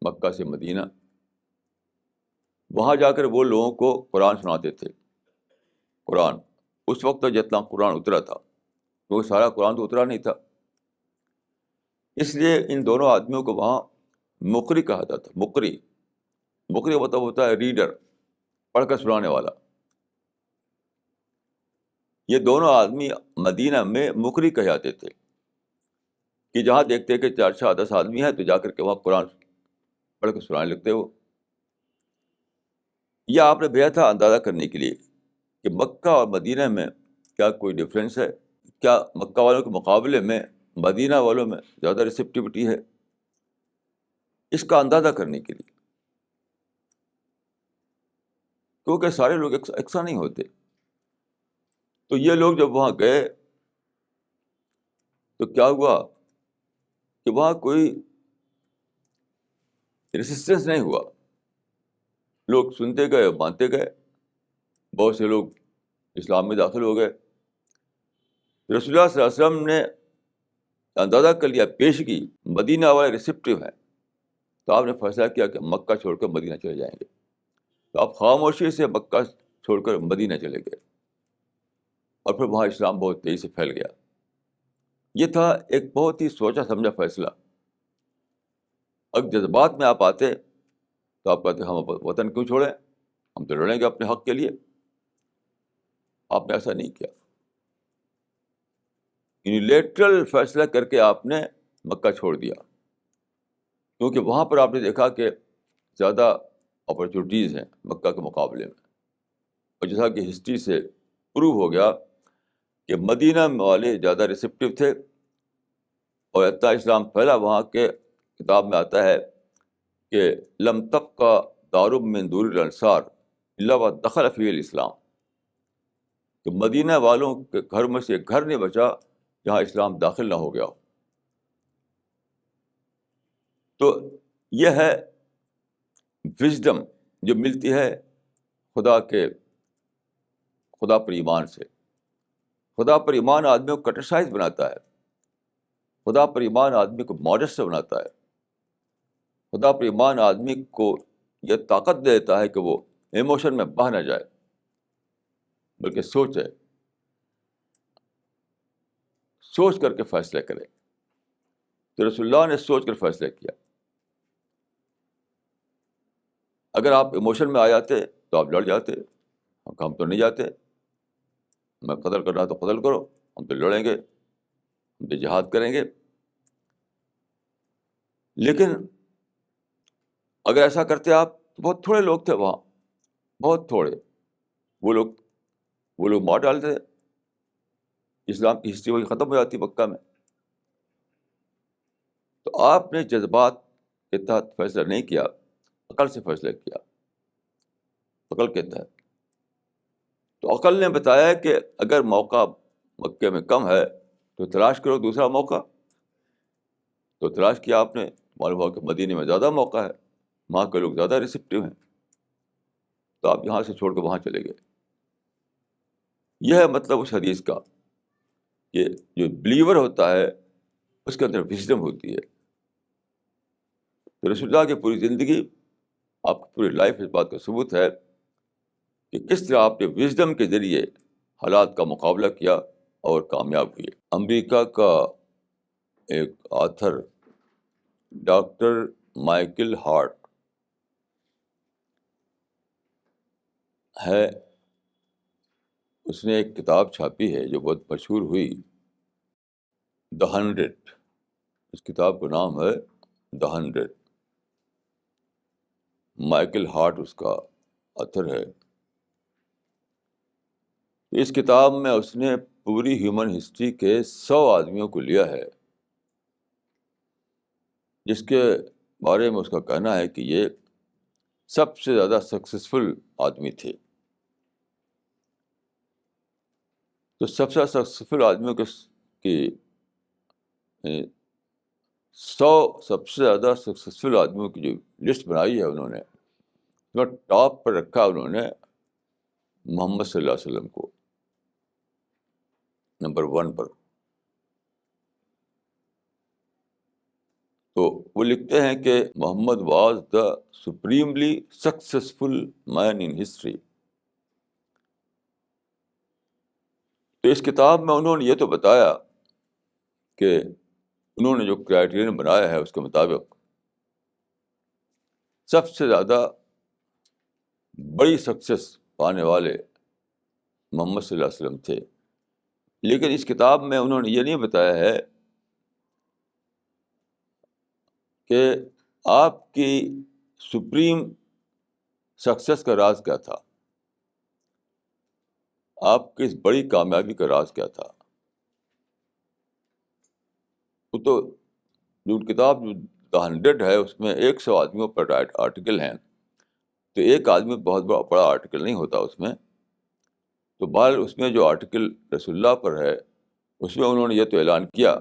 مکہ سے مدینہ. وہاں جا کر وہ لوگوں کو قرآن سناتے تھے. قرآن اس وقت جتنا قرآن اترا تھا، کیونکہ سارا قرآن تو اترا نہیں تھا، اس لیے ان دونوں آدمیوں کو وہاں مقری کہا جاتا تھا. مقری مطلب ہوتا ہے ریڈر، پڑھ کر سنانے والا. یہ دونوں آدمی مدینہ میں مقری کہے جاتے تھے، کہ جہاں دیکھتے کہ 4-10 آدمی ہیں تو جا کر کے وہاں قرآن پڑھ کے سنانے لگتے ہو. یہ آپ نے بھیجا تھا اندازہ کرنے کے لیے کہ مکہ اور مدینہ میں کیا کوئی ڈفرینس ہے، کیا مکہ والوں کے مقابلے میں مدینہ والوں میں زیادہ ریسیپٹیوٹی ہے، اس کا اندازہ کرنے کے لیے. کیونکہ سارے لوگ یکساں نہیں ہوتے. تو یہ لوگ جب وہاں گئے تو کیا ہوا کہ وہاں کوئی ریسسٹنس نہیں ہوا. لوگ سنتے گئے، مانتے گئے. بہت سے لوگ اسلام میں داخل ہو گئے. رسول اللہ صلی اللہ علیہ وسلم نے اندازہ کر لیا، پیش کی، مدینہ والے ریسیپٹیو ہیں، تو آپ نے فیصلہ کیا کہ مکہ چھوڑ کر مدینہ چلے جائیں گے. تو آپ خاموشی سے مکہ چھوڑ کر مدینہ چلے گئے، اور پھر وہاں اسلام بہت تیزی سے پھیل گیا. یہ تھا ایک بہت ہی سوچا سمجھا فیصلہ. اگر جذبات میں آپ آتے تو آپ کہتے ہم وطن کیوں چھوڑیں، ہم تو لڑیں گے اپنے حق کے لیے. آپ نے ایسا نہیں کیا. یونیلیٹرل فیصلہ کر کے آپ نے مکہ چھوڑ دیا، کیونکہ وہاں پر آپ نے دیکھا کہ زیادہ اپرچونیٹیز ہیں مکہ کے مقابلے میں. اور جیسا کہ ہسٹری سے پروو ہو گیا کہ مدینہ والے زیادہ ریسیپٹیو تھے، اور اتنا اسلام پھیلا وہاں کے کتاب میں آتا ہے کہ لم تبقى دار من دور الانصار الا ودخل فيه الاسلام، کہ مدینہ والوں کے گھر میں سے ایک گھر نہیں بچا جہاں اسلام داخل نہ ہو گیا ہو. تو یہ ہے وزڈم جو ملتی ہے خدا پر ایمان سے. خدا پر ایمان آدمی کو کٹرسائز بناتا ہے، خدا پر ایمان آدمی کو ماڈسٹ بناتا ہے، خدا پر ایمان آدمی کو یہ طاقت دیتا ہے کہ وہ ایموشن میں بہہ نہ جائے بلکہ سوچ کر کے فیصلے کرے. تو رسول اللہ نے سوچ کر فیصلہ کیا. اگر آپ ایموشن میں آ جاتے تو آپ لڑ جاتے. ہم تو نہیں جاتے. میں قتل کر رہا تو قتل کرو، ہم تو لڑیں گے، ہم تو جہاد کریں گے. لیکن اگر ایسا کرتے آپ تو بہت تھوڑے لوگ تھے وہاں، بہت تھوڑے. وہ لوگ مار ڈالتے، اسلام کی ہسٹری وہی ختم ہو جاتی مکہ میں. تو آپ نے جذبات کے تحت فیصلہ نہیں کیا، عقل سے فیصلہ کیا، عقل کے تحت. تو عقل نے بتایا کہ اگر موقع مکے میں کم ہے تو تلاش کرو دوسرا موقع. تو تلاش کیا آپ نے، معلوم ہوا کہ مدینے میں زیادہ موقع ہے، وہاں کے لوگ زیادہ ریسیپٹیو ہیں. تو آپ یہاں سے چھوڑ کے وہاں چلے گئے. یہ ہے مطلب اس حدیث کا کہ جو بلیور ہوتا ہے اس کے اندر وزڈم ہوتی ہے. تو رسول اللہ کی پوری زندگی، آپ کی پوری لائف اس بات کا ثبوت ہے کہ کس طرح آپ نے وزڈم کے ذریعے حالات کا مقابلہ کیا اور کامیاب ہوئے. امریکہ کا ایک آتھر ڈاکٹر مائیکل ہارٹ ہے، اس نے ایک کتاب چھاپی ہے جو بہت مشہور ہوئی، دا 100. اس کتاب کا نام ہے دا 100. مائیکل ہارٹ اس کا آتھر ہے. اس کتاب میں اس نے پوری ہیومن ہسٹری کے 100 آدمیوں کو لیا ہے جس کے بارے میں اس کا کہنا ہے کہ یہ سب سے زیادہ سکسیسفل آدمی تھے. تو سب سے سکسیسفل آدمیوں کی 100 سب سے زیادہ سکسیسفل آدمیوں کی جو لسٹ بنائی ہے انہوں نے، تو ٹاپ پر رکھا انہوں نے محمد صلی اللہ علیہ وسلم کو نمبر 1 پر. تو وہ لکھتے ہیں کہ Muhammad was the supremely successful man in history. تو اس کتاب میں انہوں نے یہ تو بتایا کہ انہوں نے جو کرائیٹیرین بنایا ہے اس کے مطابق سب سے زیادہ بڑی سکسیس پانے والے محمد صلی اللہ علیہ وسلم تھے. لیکن اس کتاب میں انہوں نے یہ نہیں بتایا ہے کہ آپ کی سپریم سکسیس کا راز کیا تھا، آپ کی اس بڑی کامیابی کا راز کیا تھا. وہ تو جو کتاب جو دا 100 ہے اس میں 100 آدمیوں پر آرٹیکل ہیں، تو ایک آدمی بہت بڑا آرٹیکل نہیں ہوتا اس میں. تو بہرحال اس میں جو آرٹیکل رسول اللہ پر ہے اس میں انہوں نے یہ تو اعلان کیا،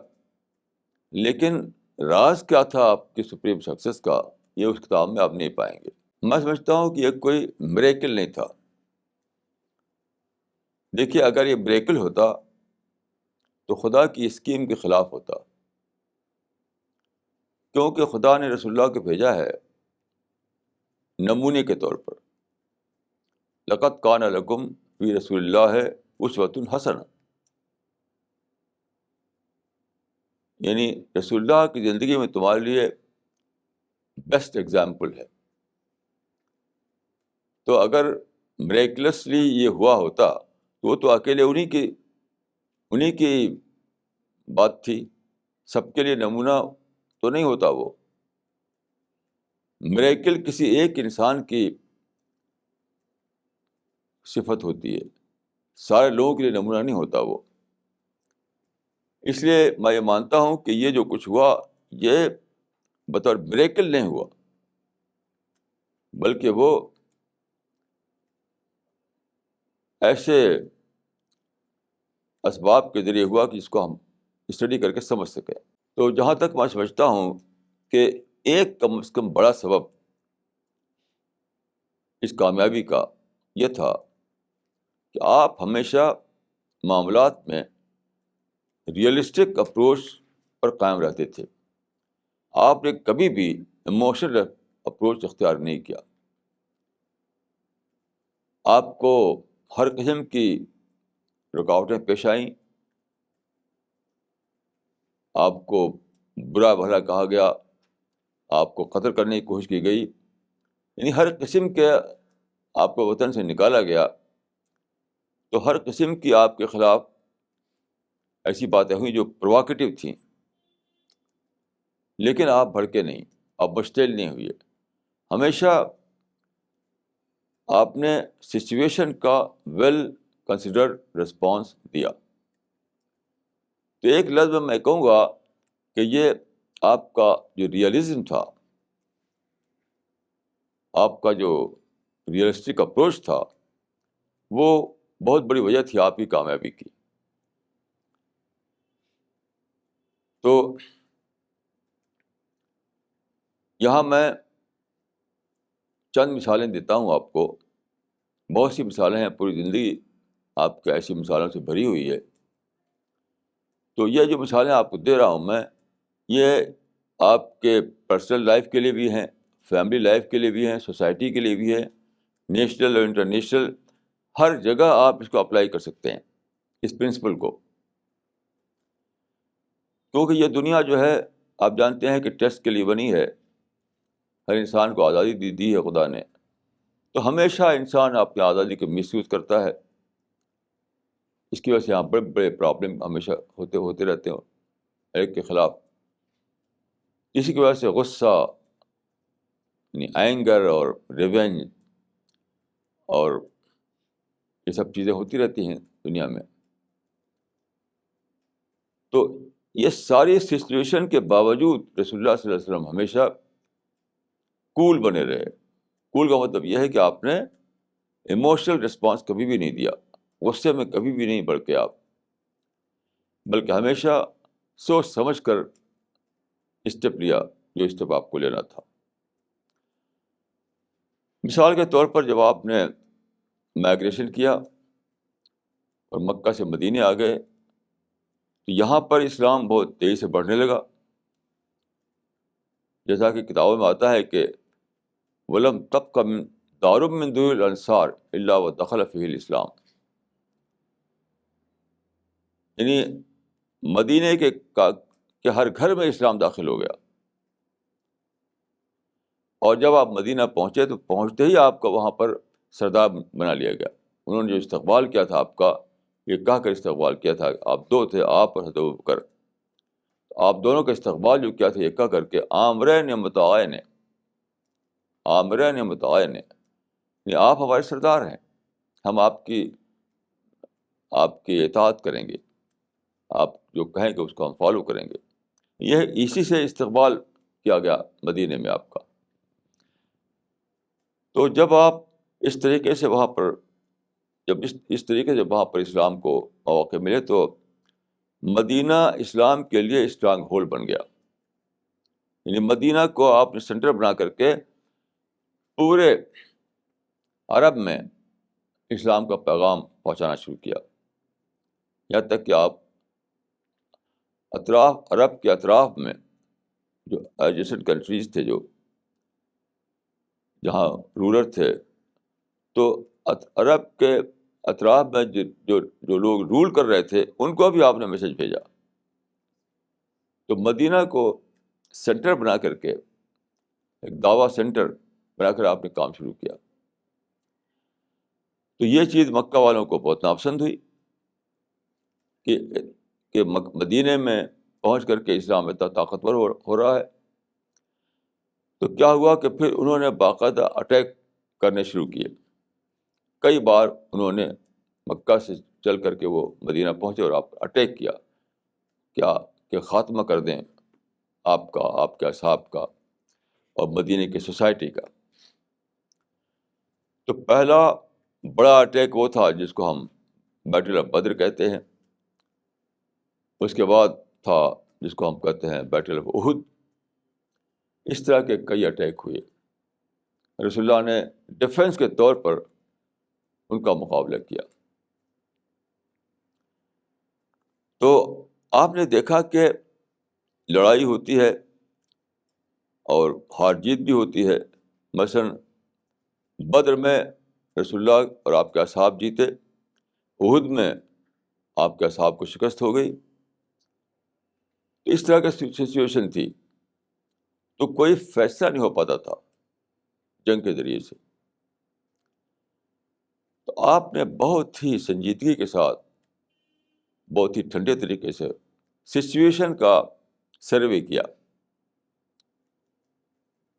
لیکن راز کیا تھا آپ کی سپریم سکسیس کا یہ اس کتاب میں آپ نہیں پائیں گے. میں سمجھتا ہوں کہ یہ کوئی میریکل نہیں تھا. دیکھیے اگر یہ میریکل ہوتا تو خدا کی اسکیم کے خلاف ہوتا، کیونکہ خدا نے رسول اللہ کو بھیجا ہے نمونے کے طور پر. لقد کان لکم فی رسول اللہ اسوۃ حسنہ، یعنی رسول اللہ کی زندگی میں تمہارے لیے بیسٹ ایگزامپل ہے. تو اگر مریکلسلی یہ ہوا ہوتا تو وہ تو اکیلے انہی کی بات تھی، سب کے لیے نمونہ تو نہیں ہوتا وہ. میریکل کسی ایک انسان کی صفت ہوتی ہے، سارے لوگوں کے لیے نمونہ نہیں ہوتا وہ. اس لیے میں یہ مانتا ہوں کہ یہ جو کچھ ہوا یہ بطور میریکل نہیں ہوا، بلکہ وہ ایسے اسباب کے ذریعے ہوا کہ جس کو ہم اسٹڈی کر کے سمجھ سکیں. تو جہاں تک میں سمجھتا ہوں کہ ایک کم از کم بڑا سبب اس کامیابی کا یہ تھا کہ آپ ہمیشہ معاملات میں ریئلسٹک اپروچ پر قائم رہتے تھے. آپ نے کبھی بھی ایموشنل اپروچ اختیار نہیں کیا. آپ کو ہر قسم کی رکاوٹیں پیش آئیں، آپ کو برا بھلا کہا گیا، آپ کو قتل کرنے کی کوشش کی گئی، یعنی ہر قسم کے آپ کو وطن سے نکالا گیا. تو ہر قسم کی آپ کے خلاف ایسی باتیں ہوئیں جو پرووکیٹو تھیں، لیکن آپ بھڑکے نہیں، آپ مشتعل نہیں ہوئے. ہمیشہ آپ نے سچویشن کا ویل کنسیڈرڈ رسپانس دیا. تو ایک لفظ میں کہوں گا کہ یہ آپ کا جو ریئلزم تھا، آپ کا جو ریئلسٹک اپروچ تھا، وہ بہت بڑی وجہ تھی آپ کی کامیابی کی. تو یہاں میں چند مثالیں دیتا ہوں آپ کو. بہت سی مثالیں ہیں، پوری زندگی آپ کے ایسی مثالوں سے بھری ہوئی ہے. تو یہ جو مثالیں آپ کو دے رہا ہوں میں، یہ آپ کے پرسنل لائف کے لیے بھی ہیں، فیملی لائف کے لیے بھی ہیں، سوسائٹی کے لیے بھی ہیں، نیشنل اور انٹرنیشنل، ہر جگہ آپ اس کو اپلائی کر سکتے ہیں اس پرنسپل کو. کیونکہ یہ دنیا جو ہے آپ جانتے ہیں کہ ٹیسٹ کے لیے بنی ہے. ہر انسان کو آزادی دی ہے خدا نے، تو ہمیشہ انسان اپنی آزادی کو مس یوز کرتا ہے. اس کی وجہ سے یہاں بڑے بڑے پرابلم ہمیشہ ہوتے رہتے ہیں ایک کے خلاف. اسی کی وجہ سے غصہ، یعنی اینگر اور ریونج اور یہ سب چیزیں ہوتی رہتی ہیں دنیا میں. تو یہ ساری سچویشن کے باوجود رسول اللہ صلی اللہ علیہ وسلم ہمیشہ کول بنے رہے. کول کا مطلب یہ ہے کہ آپ نے ایموشنل رسپانس کبھی بھی نہیں دیا، غصے میں کبھی بھی نہیں بڑھتے آپ، بلکہ ہمیشہ سوچ سمجھ کر اسٹیپ لیا جو اسٹیپ آپ کو لینا تھا. مثال کے طور پر جب آپ نے مائگریشن کیا اور مکہ سے مدینے آ گئے تو یہاں پر اسلام بہت تیزی سے بڑھنے لگا. جیسا کہ کتابوں میں آتا ہے کہ ولم تبق من دار من دور الانصار الا ودخل فیہ الاسلام، یعنی مدینے کے ہر گھر میں اسلام داخل ہو گیا. اور جب آپ مدینہ پہنچے تو پہنچتے ہی آپ کا وہاں پر سردار بنا لیا گیا. انہوں نے جو استقبال کیا تھا آپ کا، یہ کہہ کر استقبال کیا تھا، آپ دو تھے، آپ اور حضرت ابوبکر، آپ دونوں کا استقبال جو کیا تھا یہ کہہ کر کے آمرین متعین، آمرین متعین، یہ آپ ہمارے سردار ہیں، ہم آپ کی اطاعت کریں گے، آپ جو کہیں گے اس کو ہم فالو کریں گے. یہ اسی سے استقبال کیا گیا مدینے میں آپ کا. تو جب آپ اس طریقے سے وہاں پر اس طریقے سے وہاں پر اسلام کو مواقع ملے تو مدینہ اسلام کے لیے اسٹرانگ ہولڈ بن گیا. یعنی مدینہ کو آپ نے سینٹر بنا کر کے پورے عرب میں اسلام کا پیغام پہنچانا شروع کیا. یہاں تک کہ آپ عرب کے اطراف میں جو ایڈجسنٹ کنٹریز تھے، جو جہاں رولر تھے، تو عرب کے اطراف میں جو لوگ رول کر رہے تھے ان کو بھی آپ نے میسج بھیجا. تو مدینہ کو سینٹر بنا کر کے، ایک دعویٰ سینٹر بنا کر آپ نے کام شروع کیا. تو یہ چیز مکہ والوں کو بہت ناپسند ہوئی کہ مدینے میں پہنچ کر کے اسلام اتنا طاقتور ہو رہا ہے. تو کیا ہوا کہ پھر انہوں نے باقاعدہ اٹیک کرنے شروع کیے. کئی بار انہوں نے مکہ سے چل کر کے وہ مدینہ پہنچے اور آپ اٹیک کیا، کیا کہ خاتمہ کر دیں آپ کا، آپ کے اصحاب کا اور مدینے کی سوسائٹی کا. تو پہلا بڑا اٹیک وہ تھا جس کو ہم بیٹل آف بدر کہتے ہیں. اس کے بعد تھا جس کو ہم کہتے ہیں بیٹل آف احد. اس طرح کے کئی اٹیک ہوئے. رسول اللہ نے ڈیفنس کے طور پر ان کا مقابلہ کیا. تو آپ نے دیکھا کہ لڑائی ہوتی ہے اور ہار جیت بھی ہوتی ہے. مثلاً بدر میں رسول اللہ اور آپ کے اصحاب جیتے، احد میں آپ کے اصحاب کو شکست ہو گئی. اس طرح کی سچویشن تھی، تو کوئی فیصلہ نہیں ہو پاتا تھا جنگ کے ذریعے سے. تو آپ نے بہت ہی سنجیدگی کے ساتھ، بہت ہی ٹھنڈے طریقے سے سچویشن کا سروے کیا.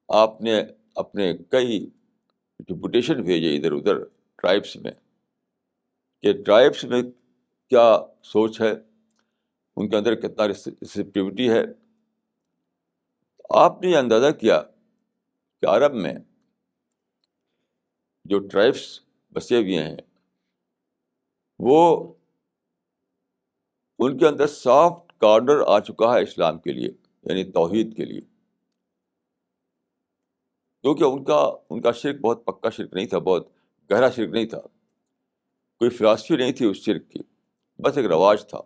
آپ نے اپنے کئی ڈپوٹیشن بھیجے ادھر ادھر ٹرائبس میں، کہ ٹرائبس میں کیا سوچ ہے، ان کے اندر کتنا ریسیپٹیوٹی ہے. آپ نے یہ اندازہ کیا کہ عرب میں جو ٹرائبس بسے ہوئے ہیں وہ، ان کے اندر سافٹ کارنر آ چکا ہے اسلام کے لیے، یعنی توحید کے لیے. کیونکہ ان کا شرک بہت پکا شرک نہیں تھا، بہت گہرا شرک نہیں تھا، کوئی فلاسفی نہیں تھی اس شرک کی، بس ایک رواج تھا.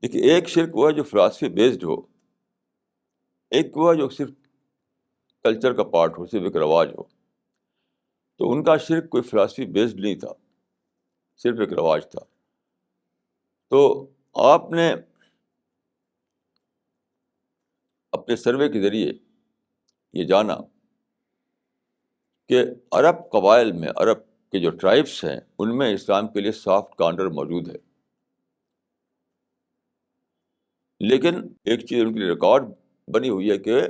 لیکن ایک شرک وہ ہے جو فلاسفی بیسڈ ہو، ایک وہ ہے جو صرف کلچر کا پارٹ ہو، صرف ایک رواج ہو. تو ان کا شرک کوئی فلاسفی بیسڈ نہیں تھا، صرف ایک رواج تھا. تو آپ نے اپنے سروے کے ذریعے یہ جانا کہ عرب قبائل میں، عرب کے جو ٹرائبس ہیں، ان میں اسلام کے لیے سافٹ کارنر موجود ہے. لیکن ایک چیز ان کی ریکارڈ بنی ہوئی ہے کہ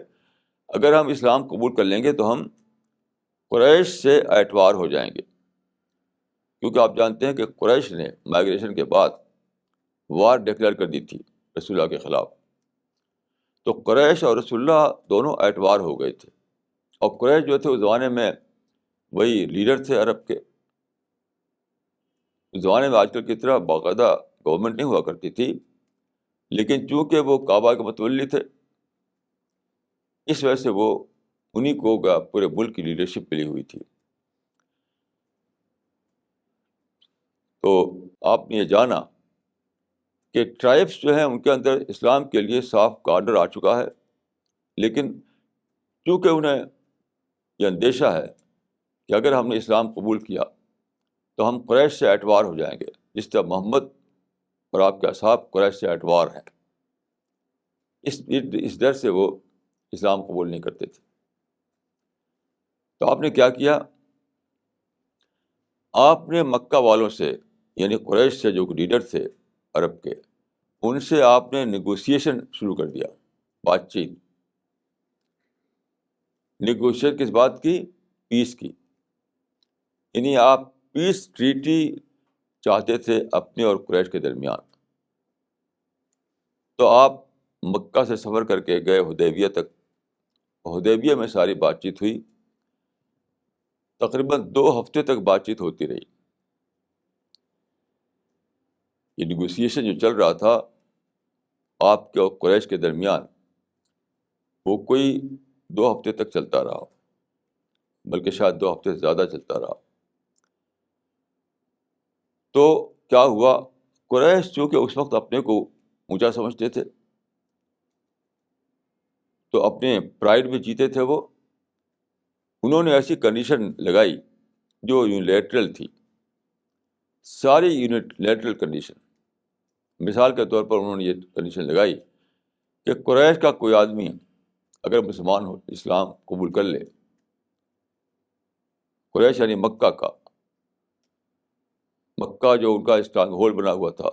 اگر ہم اسلام قبول کر لیں گے تو ہم قریش سے اعتبار ہو جائیں گے. کیونکہ آپ جانتے ہیں کہ قریش نے مائگریشن کے بعد وار ڈکلیئر کر دی تھی رسول اللہ کے خلاف. تو قریش اور رسول اللہ دونوں اعتبار ہو گئے تھے. اور قریش جو تھے اس زمانے میں وہی لیڈر تھے عرب کے. اس زمانے میں آج کل کی طرح باقاعدہ گورنمنٹ نہیں ہوا کرتی تھی، لیکن چونکہ وہ کعبہ کے متولی تھے، اس وجہ سے وہ انہی کو پورے ملک کی لیڈرشپ ملی ہوئی تھی. تو آپ نے یہ جانا کہ ٹرائبس جو ہیں ان کے اندر اسلام کے لیے صاف کارڈر آ چکا ہے، لیکن چونکہ انہیں یہ اندیشہ ہے کہ اگر ہم نے اسلام قبول کیا تو ہم قریش سے اعتبار ہو جائیں گے، جس طرح محمد اور آپ کے اصحاب قریش سے اعتبار ہیں. اس ڈر سے وہ اسلام قبول نہیں کرتے تھے. تو آپ نے کیا کیا؟ آپ نے مکہ والوں سے، یعنی قریش سے جو لیڈر تھے عرب کے، ان سے آپ نے نیگوسیشن شروع کر دیا، بات چیت. نیگوشیٹ کس بات کی؟ پیس کی. یعنی آپ پیس ٹریٹی چاہتے تھے اپنے اور قریش کے درمیان. تو آپ مکہ سے سفر کر کے گئے حدیبیہ تک. حدیبیہ میں ساری بات چیت ہوئی، تقریباً 2 ہفتے تک بات چیت ہوتی رہی. یہ نیگوسیشن جو چل رہا تھا آپ کے اور قریش کے درمیان، وہ کوئی 2 ہفتے تک چلتا رہا، بلکہ شاید 2 ہفتے سے زیادہ چلتا رہا. تو کیا ہوا؟ قریش چونکہ اس وقت اپنے کو اونچا سمجھتے تھے، تو اپنے پرائڈ میں جیتے تھے وہ. انہوں نے ایسی کنڈیشن لگائی جو یونیلیٹرل تھی، ساری یونیلیٹرل کنڈیشن. مثال کے طور پر انہوں نے یہ کنڈیشن لگائی کہ قریش کا کوئی آدمی اگر مسلمان ہو، اسلام قبول کر لے، قریش یعنی مکہ کا، مکہ جو ان کا اسٹرانگ ہولڈ بنا ہوا تھا،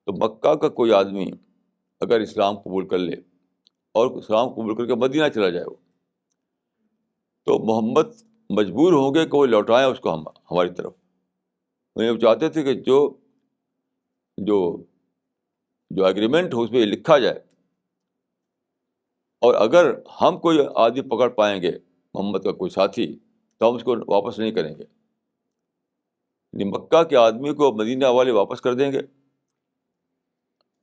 تو مکہ کا کوئی آدمی اگر اسلام قبول کر لے اور اسلام قبول کر کے مدینہ چلا جائے، تو محمد مجبور ہوں گے کہ وہ لوٹائیں اس کو ہماری طرف. وہ چاہتے تھے کہ جو جو جو ایگریمنٹ ہو اس پہ لکھا جائے, اور اگر ہم کوئی آدمی پکڑ پائیں گے محمد کا کوئی ساتھی تو ہم اس کو واپس نہیں کریں گے. یعنی مکہ کے آدمی کو مدینہ والے واپس کر دیں گے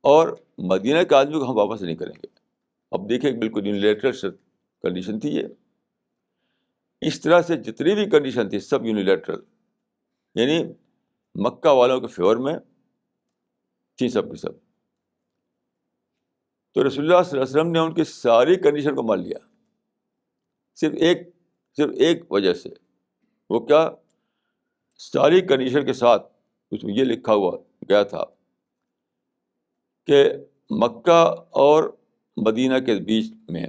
اور مدینہ کے آدمی کو ہم واپس نہیں کریں گے. اب دیکھیں بالکل یونیلیٹرل کنڈیشن تھی یہ. اس طرح سے جتنی بھی کنڈیشن تھی سب یونیلیٹرل, یعنی مکہ والوں کے فیور میں تھی سب کی سب. تو رسول اللہ صلی اللہ علیہ وسلم نے ان کی ساری کنڈیشن کو مان لیا صرف ایک وجہ سے. وہ کیا؟ ساری کنڈیشن کے ساتھ اس میں یہ لکھا ہوا گیا تھا کہ مکہ اور مدینہ کے بیچ میں,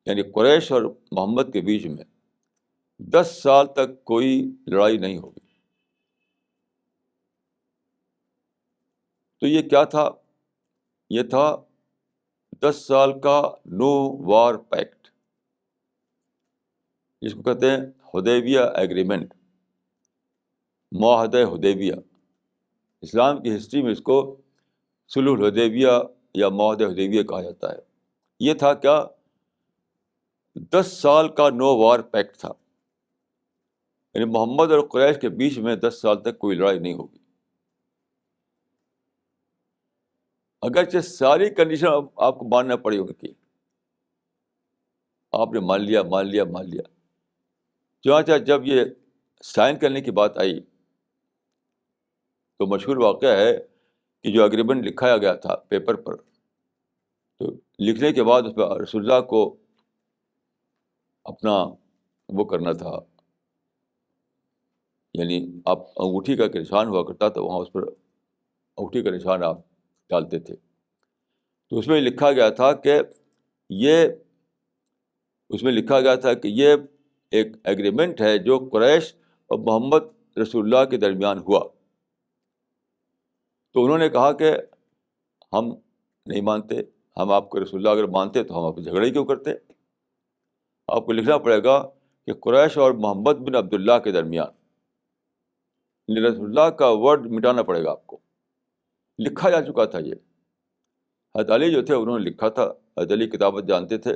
یعنی قریش اور محمد کے بیچ میں 10 سال تک کوئی لڑائی نہیں ہوگی. تو یہ کیا تھا؟ یہ تھا 10 سال کا نو وار پیکٹ, جس کو کہتے ہیں حدیبیہ ایگریمنٹ, معاہدہ حدیبیہ. اسلام کی ہسٹری میں اس کو صلح الحدیبیہ یا معاہدہ حدیبیہ کہا جاتا ہے. یہ تھا کیا؟ 10 سال کا نو وار پیکٹ تھا, یعنی محمد اور قریش کے بیچ میں 10 سال تک کوئی لڑائی نہیں ہوگی. اگرچہ ساری کنڈیشن آپ کو ماننا پڑی ان کی, آپ نے مان لیا. چنانچہ جب یہ سائن کرنے کی بات آئی تو مشہور واقعہ ہے کہ جو اگریمنٹ لکھایا گیا تھا پیپر پر, تو لکھنے کے بعد اس پہ رسول اللہ کو اپنا وہ کرنا تھا, یعنی آپ انگوٹھی کا نشان ہوا کرتا تھا وہاں, اس پر انگوٹھی کا نشان آپ ڈالتے تھے. تو اس میں لکھا گیا تھا کہ یہ ایک ایگریمنٹ ہے جو قریش اور محمد رسول اللہ کے درمیان ہوا. تو انہوں نے کہا کہ ہم نہیں مانتے, ہم آپ کو رسول اللہ اگر مانتے تو ہم آپ کو جھگڑے کیوں کرتے. آپ کو لکھنا پڑے گا کہ قریش اور محمد بن عبداللہ کے درمیان, رسول اللہ کا ورڈ مٹانا پڑے گا آپ کو. لکھا جا چکا تھا یہ. حضرت علی جو تھے انہوں نے لکھا تھا, حضرت علی کتابت جانتے تھے.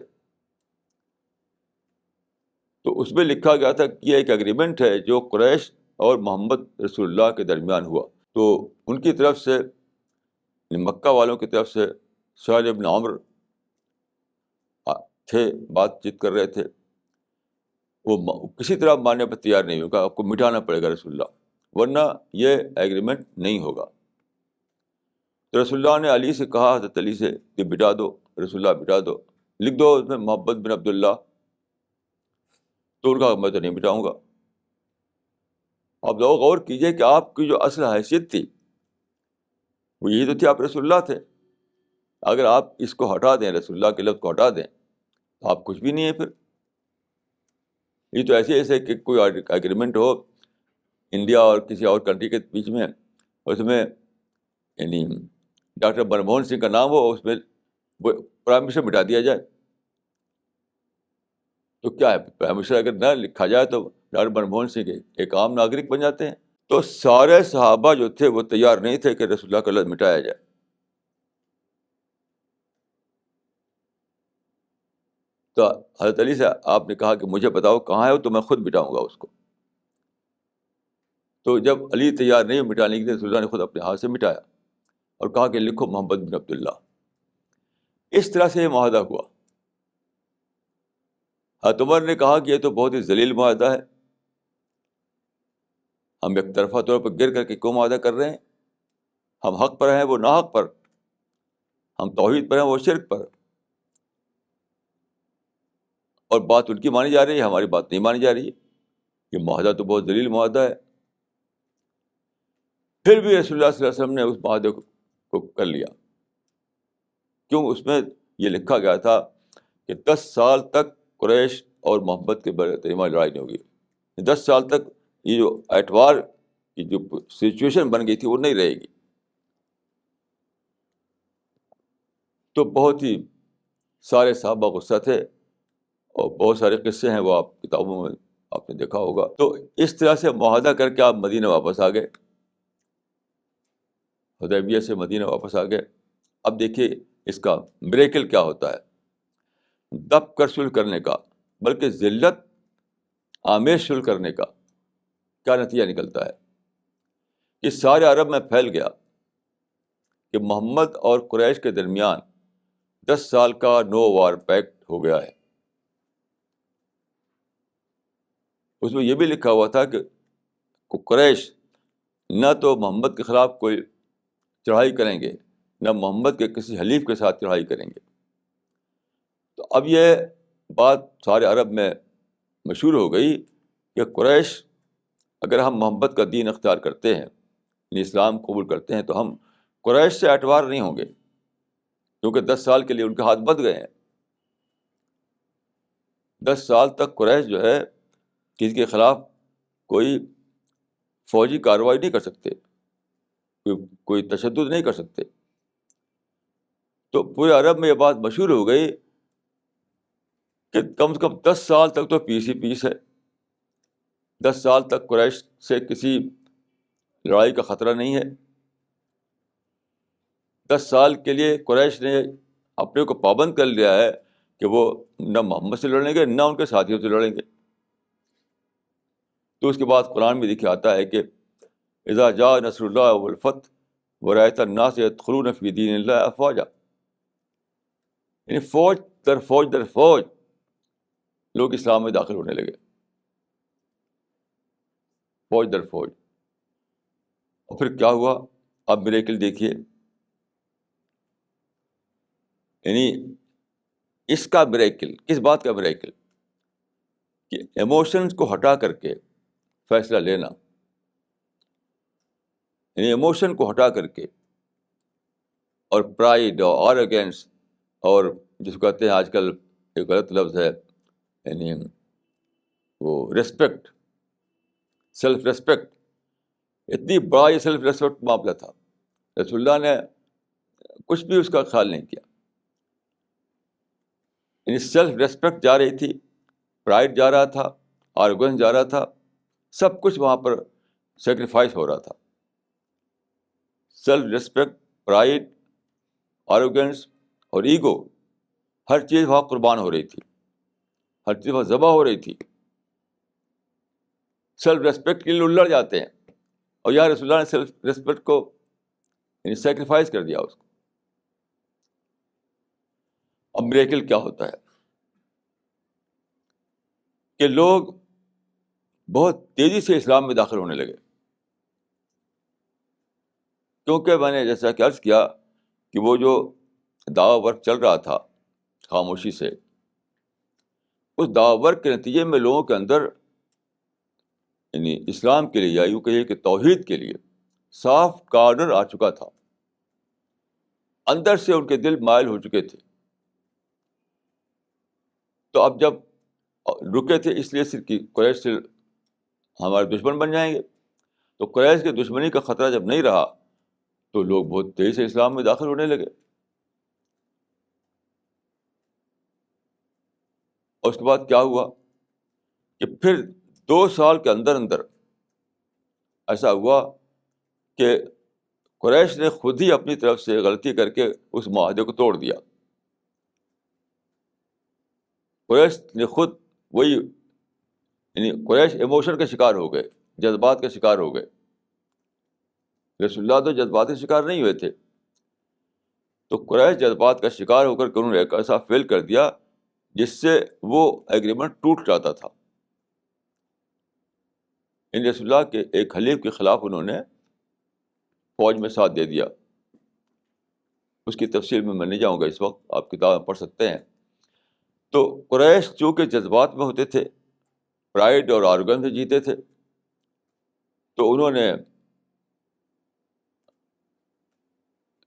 تو اس میں لکھا گیا تھا کہ یہ ایک ایگریمنٹ ہے جو قریش اور محمد رسول اللہ کے درمیان ہوا. تو ان کی طرف سے, مکہ والوں کی طرف سے سہیل بن عمرو تھے, بات چیت کر رہے تھے. وہ کسی طرح ماننے پر تیار نہیں ہوگا, آپ کو مٹانا پڑے گا رسول اللہ, ورنہ یہ ایگریمنٹ نہیں ہوگا. تو رسول اللہ نے علی سے کہا, حضرت علی سے, کہ بٹا دو, رسول اللہ بٹا دو, لکھ دو اس میں محمد بن عبداللہ. تو ان کا میں تو نہیں بٹاؤں گا. آپ لوگ غور کیجئے کہ آپ کی جو اصل حیثیت تھی وہ یہی تو تھی, آپ رسول اللہ تھے. اگر آپ اس کو ہٹا دیں, رسول اللہ کے لفظ کو ہٹا دیں, تو آپ کچھ بھی نہیں ہے پھر. یہ تو ایسے کہ کوئی ایگریمنٹ ہو انڈیا اور کسی اور کنٹری کے بیچ میں, اس میں یعنی ڈاکٹر منموہن سنگھ کا نام ہو, اس میں وہ پرائم منسٹر مٹا دیا جائے. تو کیا ہے, پرائم منسٹر اگر نہ لکھا جائے تو ڈاکٹر منموہن سنگھ ایک عام ناگرک بن جاتے ہیں. تو سارے صحابہ جو تھے وہ تیار نہیں تھے کہ رسول اللہ کا لفظ مٹایا جائے. تو حضرت علی سے آپ نے کہا کہ مجھے بتاؤ کہاں ہے, تو میں خود مٹاؤں گا اس کو. تو جب علی تیار نہیں مٹانے کے لیے, رسول اللہ نے خود اپنے ہاتھ سے مٹایا اور کہا کہ لکھو محمد بن عبداللہ. اس طرح سے یہ معاہدہ ہوا. حضرت عمر نے کہا کہ یہ تو بہت ہی ذلیل معاہدہ ہے, ہم ایک طرفہ طور پر گر کر کے کیوں معاہدہ کر رہے ہیں؟ ہم حق پر ہیں, وہ ناحق پر. ہم توحید پر ہیں, وہ شرک پر. اور بات ان کی مانی جا رہی ہے, ہماری بات نہیں مانی جا رہی ہے. یہ معاہدہ تو بہت ذلیل معاہدہ ہے. پھر بھی رسول اللہ صلی اللہ علیہ وسلم نے اس معاہدے کو کر لیا. کیوں؟ اس میں یہ لکھا گیا تھا کہ 10 سال تک قریش اور محمد کے درمیان لڑائی نہیں ہوگی. 10 سال تک یہ جو اعتبار کی جو سچویشن بن گئی تھی وہ نہیں رہے گی. تو بہت ہی سارے صحابہ غصہ تھے, اور بہت سارے قصے ہیں وہ آپ کتابوں میں آپ نے دیکھا ہوگا. تو اس طرح سے معاہدہ کر کے آپ مدینہ واپس آ گئے, حدیبیہ سے مدینہ واپس آ گئے. اب دیکھیے اس کا مریکل کیا ہوتا ہے, دب کر صلح کرنے کا, بلکہ ذلت آمیز صلح کرنے کا کیا نتیجہ نکلتا ہے کہ سارے عرب میں پھیل گیا کہ محمد اور قریش کے درمیان 10 سال کا نو وار پیکٹ ہو گیا ہے. اس میں یہ بھی لکھا ہوا تھا کہ قریش نہ تو محمد کے خلاف کوئی چڑھائی کریں گے, نہ محمد کے کسی حلیف کے ساتھ چڑھائی کریں گے. تو اب یہ بات سارے عرب میں مشہور ہو گئی کہ قریش اگر ہم محمد کا دین اختیار کرتے ہیں, یعنی اسلام قبول کرتے ہیں, تو ہم قریش سے اٹوار نہیں ہوں گے, کیونکہ 10 سال کے لیے ان کے ہاتھ بندھ گئے ہیں. 10 سال تک قریش جو ہے کسی کے خلاف کوئی فوجی کارروائی نہیں کر سکتے, کوئی تشدد نہیں کر سکتے. تو پورے عرب میں یہ بات مشہور ہو گئی کہ کم سے کم 10 سال تک تو پیس ہی پیس ہے. 10 سال تک قریش سے کسی لڑائی کا خطرہ نہیں ہے. 10 سال کے لیے قریش نے اپنے کو پابند کر لیا ہے کہ وہ نہ محمد سے لڑیں گے, نہ ان کے ساتھیوں سے لڑیں گے. تو اس کے بعد قرآن میں لکھا آتا ہے کہ اذا جاء نصر اللہ والفتح ورأیت الناس يدخلون فی دین اللہ افواجا, یعنی فوج در فوج در فوج لوگ اسلام میں داخل ہونے لگے, فوج در فوج. اور پھر کیا ہوا, اب میریکل دیکھیے. یعنی اس کا میریکل, کس بات کا میریکل, کہ ایموشنز کو ہٹا کر کے فیصلہ لینا, یعنی ایموشن کو ہٹا کر کے, اور پرائڈ اور آرگینس اور جس کو کہتے ہیں آج کل ایک غلط لفظ ہے, یعنی وہ ریسپیکٹ, سیلف ریسپیکٹ. اتنی بڑا یہ سیلف ریسپیکٹ معاملہ تھا, رسول اللہ نے کچھ بھی اس کا خیال نہیں کیا. یعنی سیلف ریسپیکٹ جا رہی تھی, پرائڈ جا رہا تھا, آرگنس جا رہا تھا, سب کچھ وہاں پر سیکریفائس ہو رہا تھا. سیلف ریسپیکٹ, پرائڈ, آروگنس اور ایگو, ہر چیز وہاں قربان ہو رہی تھی, ہر چیز وہاں ذبح ہو رہی تھی. سیلف ریسپیکٹ کے لیے لڑ جاتے ہیں, اور یہاں رسول اللہ نے سیلف ریسپیکٹ کو یعنی سیکریفائس کر دیا اس کو. اب میریکل کیا ہوتا ہے کہ لوگ بہت تیزی سے اسلام میں داخل ہونے لگے, کیونکہ میں نے جیسا کہ عرض کیا کہ وہ جو دعوی ورک چل رہا تھا خاموشی سے, اس دعوی ورک کے نتیجے میں لوگوں کے اندر یعنی اسلام کے لیے یا یوں کہیے کہ توحید کے لیے صاف کارنر آ چکا تھا. اندر سے ان کے دل مائل ہو چکے تھے. تو اب جب رکے تھے اس لیے صرف کہ قریش سے ہمارے دشمن بن جائیں گے, تو قریش کے دشمنی کا خطرہ جب نہیں رہا تو لوگ بہت تیزی سے اسلام میں داخل ہونے لگے. اور اس کے بعد کیا ہوا کہ پھر 2 سال کے اندر اندر ایسا ہوا کہ قریش نے خود ہی اپنی طرف سے غلطی کر کے اس معاہدے کو توڑ دیا. قریش نے خود وہی یعنی قریش ایموشن کے شکار ہو گئے, جذبات کے شکار ہو گئے. رسول اللہ تو جذبات کے شکار نہیں ہوئے تھے, تو قریش جذبات کا شکار ہو کر کے انہوں نے ایک ایسا فیل کر دیا جس سے وہ ایگریمنٹ ٹوٹ جاتا تھا. ان رسول اللہ کے ایک حلیف کے خلاف انہوں نے فوج میں ساتھ دے دیا. اس کی تفصیل میں نہیں جاؤں گا اس وقت, آپ کتاب میں پڑھ سکتے ہیں. تو قریش چونکہ جذبات میں ہوتے تھے, پرائڈ اور آرگن سے جیتے تھے, تو انہوں نے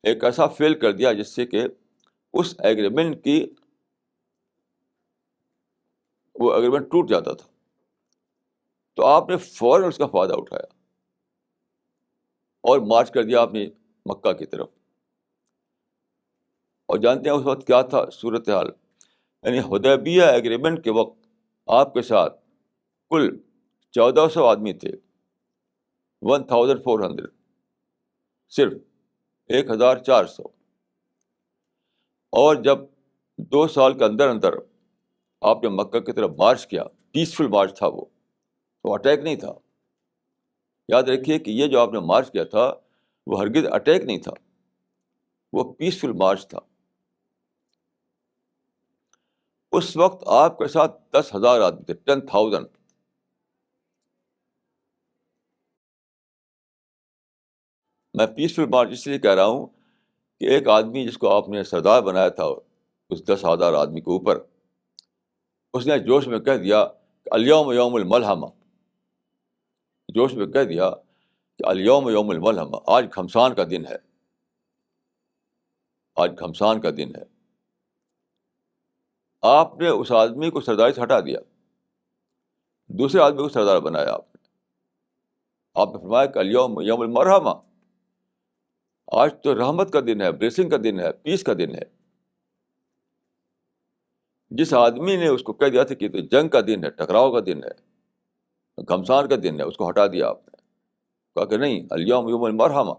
ایک ایسا فیل کر دیا جس سے کہ اس ایگریمنٹ کی وہ ایگریمنٹ ٹوٹ جاتا تھا. تو آپ نے فوراً اس کا فائدہ اٹھایا اور مارچ کر دیا اپنی مکہ کی طرف. اور جانتے ہیں اس وقت کیا تھا صورتحال, یعنی حدیبیہ ایگریمنٹ کے وقت آپ کے ساتھ کل 1400 آدمی تھے. 1400 صرف 1400. اور جب 2 سال کے اندر اندر آپ نے مکہ کی طرف مارچ کیا، پیسفل مارچ تھا وہ اٹیک نہیں تھا. یاد رکھیے کہ یہ جو آپ نے مارچ کیا تھا وہ ہرگز اٹیک نہیں تھا، وہ پیسفل مارچ تھا. اس وقت آپ کے ساتھ 10,000 آدمی تھے، 10,000. میں پیسفل مارچ اس لیے کہہ رہا ہوں کہ ایک آدمی جس کو آپ نے سردار بنایا تھا اس 10,000 آدمی کے اوپر، اس نے جوش میں کہہ دیا کہ الیوم یوم الملحمہ. جوش میں کہہ دیا کہ الیوم یوم الملحمہ، آج گھمسان کا دن ہے، آج گھمسان کا دن ہے. آپ نے اس آدمی کو سرداری سے ہٹا دیا، دوسرے آدمی کو سردار بنایا. آپ نے فرمایا کہ الیوم یوم المرحمہ، آج تو رحمت کا دن ہے، بلیسنگ کا دن ہے، پیس کا دن ہے. جس آدمی نے اس کو کہہ دیا تھا کہ تو جنگ کا دن ہے، ٹکراؤ کا دن ہے، گھمسان کا دن ہے، اس کو ہٹا دیا آپ نے. کہا کہ نہیں، الیوم یوم المرحمہ،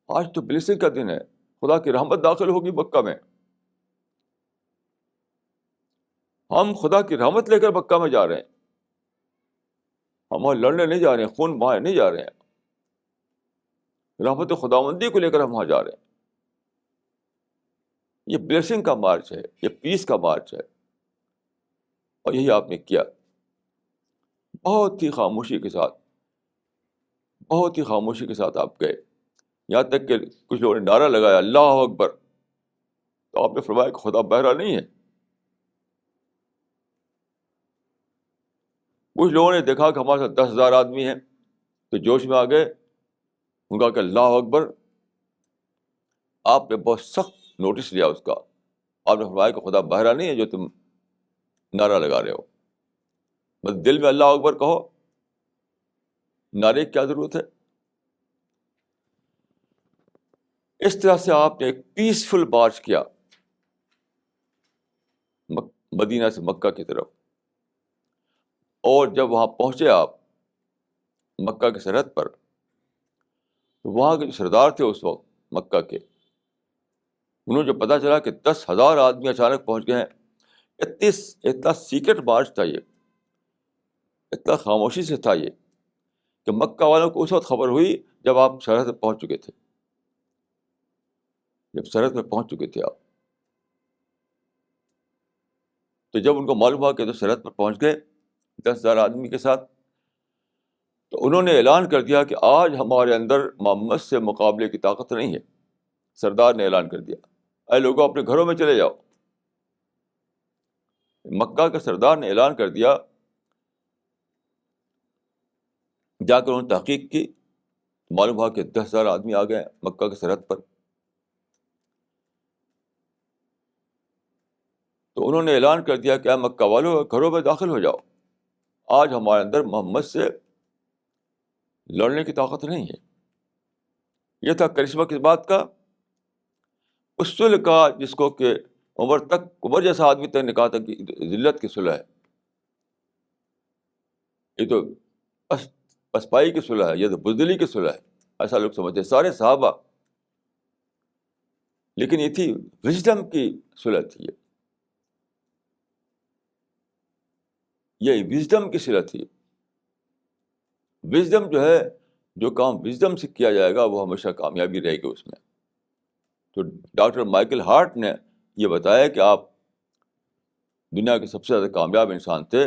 آج تو بلیسنگ کا دن ہے، خدا کی رحمت داخل ہوگی مکہ میں. ہم خدا کی رحمت لے کر مکہ میں جا رہے ہیں، ہم وہاں لڑنے نہیں جا رہے ہیں، خون بہانے نہیں جا رہے ہیں، رحمت خداوندی کو لے کر ہم وہاں جا رہے ہیں. یہ بلیسنگ کا مارچ ہے، یہ پیس کا مارچ ہے. اور یہی آپ نے کیا، بہت ہی خاموشی کے ساتھ، بہت ہی خاموشی کے ساتھ آپ گئے. یہاں تک کہ کچھ لوگوں نے نعرہ لگایا اللہ اکبر، تو آپ نے فرمایا کہ خدا بہرا نہیں ہے. کچھ لوگوں نے دیکھا کہ ہمارے ساتھ 10,000 آدمی ہیں تو جوش میں آ گئے، ان کا کہ اللہ اکبر. آپ نے بہت سخت نوٹس لیا اس کا. آپ نے فرمایا کہ خدا بہرا نہیں ہے جو تم نعرہ لگا رہے ہو، بس دل میں اللہ اکبر کہو، نعرے کی کیا ضرورت ہے. اس طرح سے آپ نے ایک پیسفل مارچ کیا مدینہ سے مکہ کی طرف. اور جب وہاں پہنچے آپ مکہ کی سرحد پر، تو وہاں کے جو سردار تھے اس وقت مکہ کے، انہوں نے جو پتا چلا کہ 10,000 آدمی اچانک پہنچ گئے ہیں، اتنا سیکرٹ مارچ تھا یہ، اتنا خاموشی سے تھا یہ، کہ مکہ والوں کو اس وقت خبر ہوئی جب آپ سرحد پہ پہنچ چکے تھے، جب سرحد میں پہنچ چکے تھے آپ. تو جب ان کو معلوم ہوا کہ تو سرحد پر پہنچ گئے 10,000 آدمی کے ساتھ، تو انہوں نے اعلان کر دیا کہ آج ہمارے اندر محمد سے مقابلے کی طاقت نہیں ہے. سردار نے اعلان کر دیا، اے لوگوں اپنے گھروں میں چلے جاؤ. مکہ کے سردار نے اعلان کر دیا. جا کر انہوں نے تحقیق کی، معلوم ہوا کہ 10,000 آدمی آ گئے مکہ کی سرحد پر. تو انہوں نے اعلان کر دیا کہ اے مکہ والوں گھروں میں داخل ہو جاؤ، آج ہمارے اندر محمد سے لڑنے کی طاقت نہیں ہے. یہ تھا کرشمہ کس بات کا؟ اس صلح کا جس کو کہ عمر جیسا آدمی تک نے کہا تھا کہ ذلت کی صلح ہے، یہ تو پسپائی کی صلح ہے، یہ تو بزدلی کی صلح ہے، ایسا لوگ سمجھتے ہیں سارے صحابہ. لیکن یہ تھی وژڈم کی صلح تھی، یہ وژڈم کی صلح تھی. وژڈم جو ہے، جو کام وژڈم سے کیا جائے گا وہ ہمیشہ کامیابی رہے گی اس میں. تو ڈاکٹر مائیکل ہارٹ نے یہ بتایا کہ آپ دنیا کے سب سے زیادہ کامیاب انسان تھے.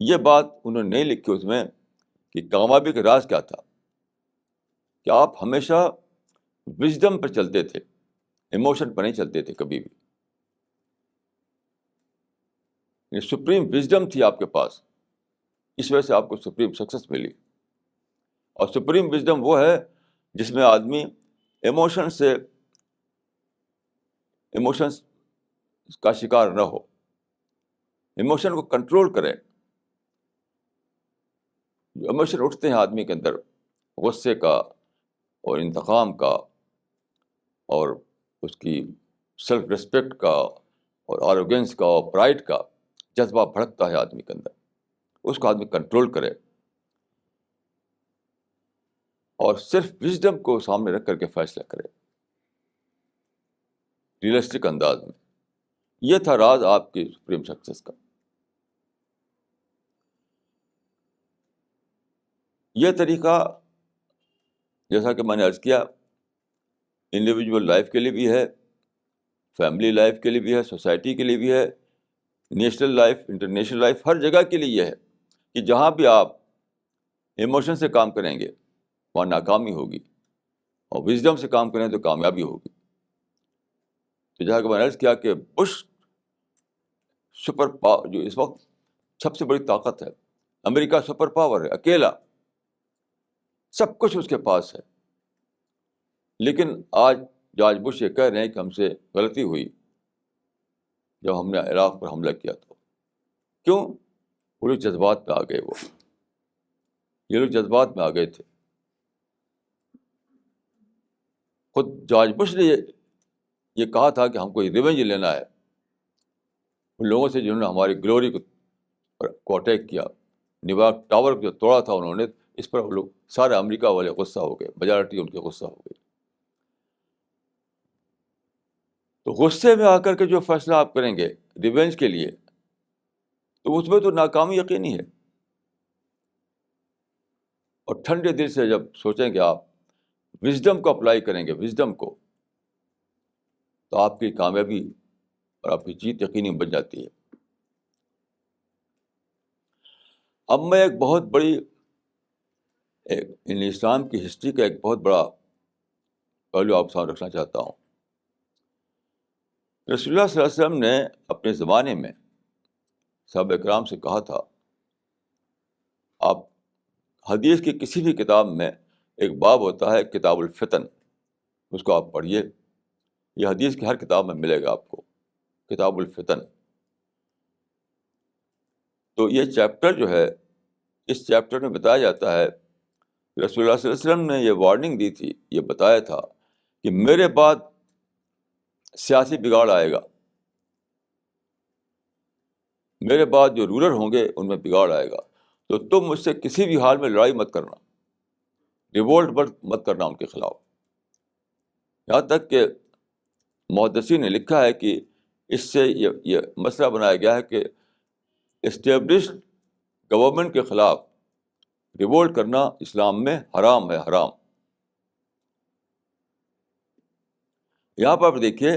یہ بات انہوں نے نہیں لکھی اس میں کہ کامیابی کا راز کیا تھا، کہ آپ ہمیشہ وژڈم پر چلتے تھے، ایموشن پر نہیں چلتے تھے کبھی بھی. یہ سپریم وژڈم تھی آپ کے پاس، اس وجہ سے آپ کو سپریم سکسیس ملی. اور سپریم وژڈم وہ ہے جس میں آدمی ایموشنس کا شکار نہ ہو، ایموشن کو کنٹرول کرے. جو ایموشن اٹھتے ہیں آدمی کے اندر، غصے کا اور انتقام کا اور اس کی سیلف ریسپیکٹ کا اور آروگینس کا اور پرائڈ کا جذبہ بھڑکتا ہے آدمی کے اندر، اس کو آدمی کنٹرول کرے اور صرف وزڈم کو سامنے رکھ کر کے فیصلہ کرے ریئلسٹک انداز میں. یہ تھا راز آپ کی سپریم سکسیس کا. یہ طریقہ جیسا کہ میں نے عرض کیا انڈیویجول لائف کے لیے بھی ہے, فیملی لائف کے لیے بھی ہے, سوسائٹی کے لیے بھی ہے, نیشنل لائف, انٹرنیشنل لائف, ہر جگہ کے لیے یہ ہے کہ جہاں بھی آپ ایموشن سے کام کریں گے وہاں ناکامی ہوگی, اور وزڈم سے کام کریں تو کامیابی ہوگی. تو جہاں کہ میں نے عرض کیا کہ بش سپر پاور جو اس وقت سب سے بڑی طاقت ہے, امریکہ سپر پاور ہے, اکیلا سب کچھ اس کے پاس ہے. لیکن آج جارج بش یہ کہہ رہے ہیں کہ ہم سے غلطی ہوئی جب ہم نے عراق پر حملہ کیا. تو کیوں؟ وہ لوگ جذبات میں آ گئے, یہ لوگ جذبات میں آ گئے تھے. خود جارج بش نے یہ کہا تھا کہ ہم کو ریونج لینا ہے ان لوگوں سے جنہوں نے ہماری گلوری کو اٹیک کیا. نیویارک ٹاور جو توڑا تھا انہوں نے, اس پر وہ لوگ سارے امریکہ والے غصہ ہو گئے, میجارٹی ان کے غصہ ہو گئی. تو غصے میں آ کر کے جو فیصلہ آپ کریں گے ریونج کے لیے تو اس میں تو ناکامی یقینی ہے. اور ٹھنڈے دل سے جب سوچیں کہ آپ وزڈم کو اپلائی کریں گے, وزڈم کو, تو آپ کی کامیابی اور آپ کی جیت یقینی بن جاتی ہے. اب میں ایک بہت بڑی اسلام کی ہسٹری کا ایک بہت بڑا پہلو آپ سامنے رکھنا چاہتا ہوں. رسول اللہ صلی اللہ علیہ وسلم نے اپنے زمانے میں صحابہ اکرام سے کہا تھا, آپ حدیث کی کسی بھی کتاب میں ایک باب ہوتا ہے کتاب الفتن, اس کو آپ پڑھیے. یہ حدیث کی ہر کتاب میں ملے گا آپ کو, کتاب الفتن. تو یہ چیپٹر جو ہے, اس چیپٹر میں بتایا جاتا ہے رسول اللہ صلی اللہ علیہ وسلم نے یہ وارننگ دی تھی, یہ بتایا تھا کہ میرے بعد سیاسی بگاڑ آئے گا, میرے بعد جو رولر ہوں گے ان میں بگاڑ آئے گا, تو تم مجھ سے کسی بھی حال میں لڑائی مت کرنا, ریوولٹ مت کرنا ان کے خلاف. یہاں تک کہ محدثین نے لکھا ہے کہ اس سے یہ مسئلہ بنایا گیا ہے کہ اسٹیبلشڈ گورنمنٹ کے خلاف ریوولٹ کرنا اسلام میں حرام ہے, حرام. یہاں پر دیکھیے,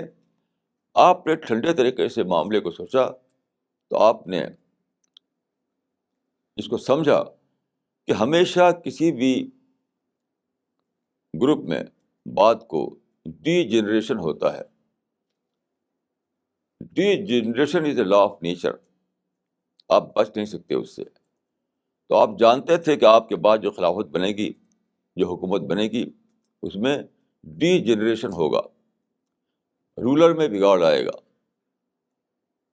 آپ نے ٹھنڈے طریقے سے معاملے کو سوچا تو آپ نے اس کو سمجھا کہ ہمیشہ کسی بھی گروپ میں بات کو ڈی جنریشن ہوتا ہے. D generation is a law of nature, آپ بچ نہیں سکتے اس سے. تو آپ جانتے تھے کہ آپ کے بعد جو خلافت بنے گی, جو حکومت بنے گی, اس میں ڈی جنریشن ہوگا, رولر میں بگاڑ آئے گا,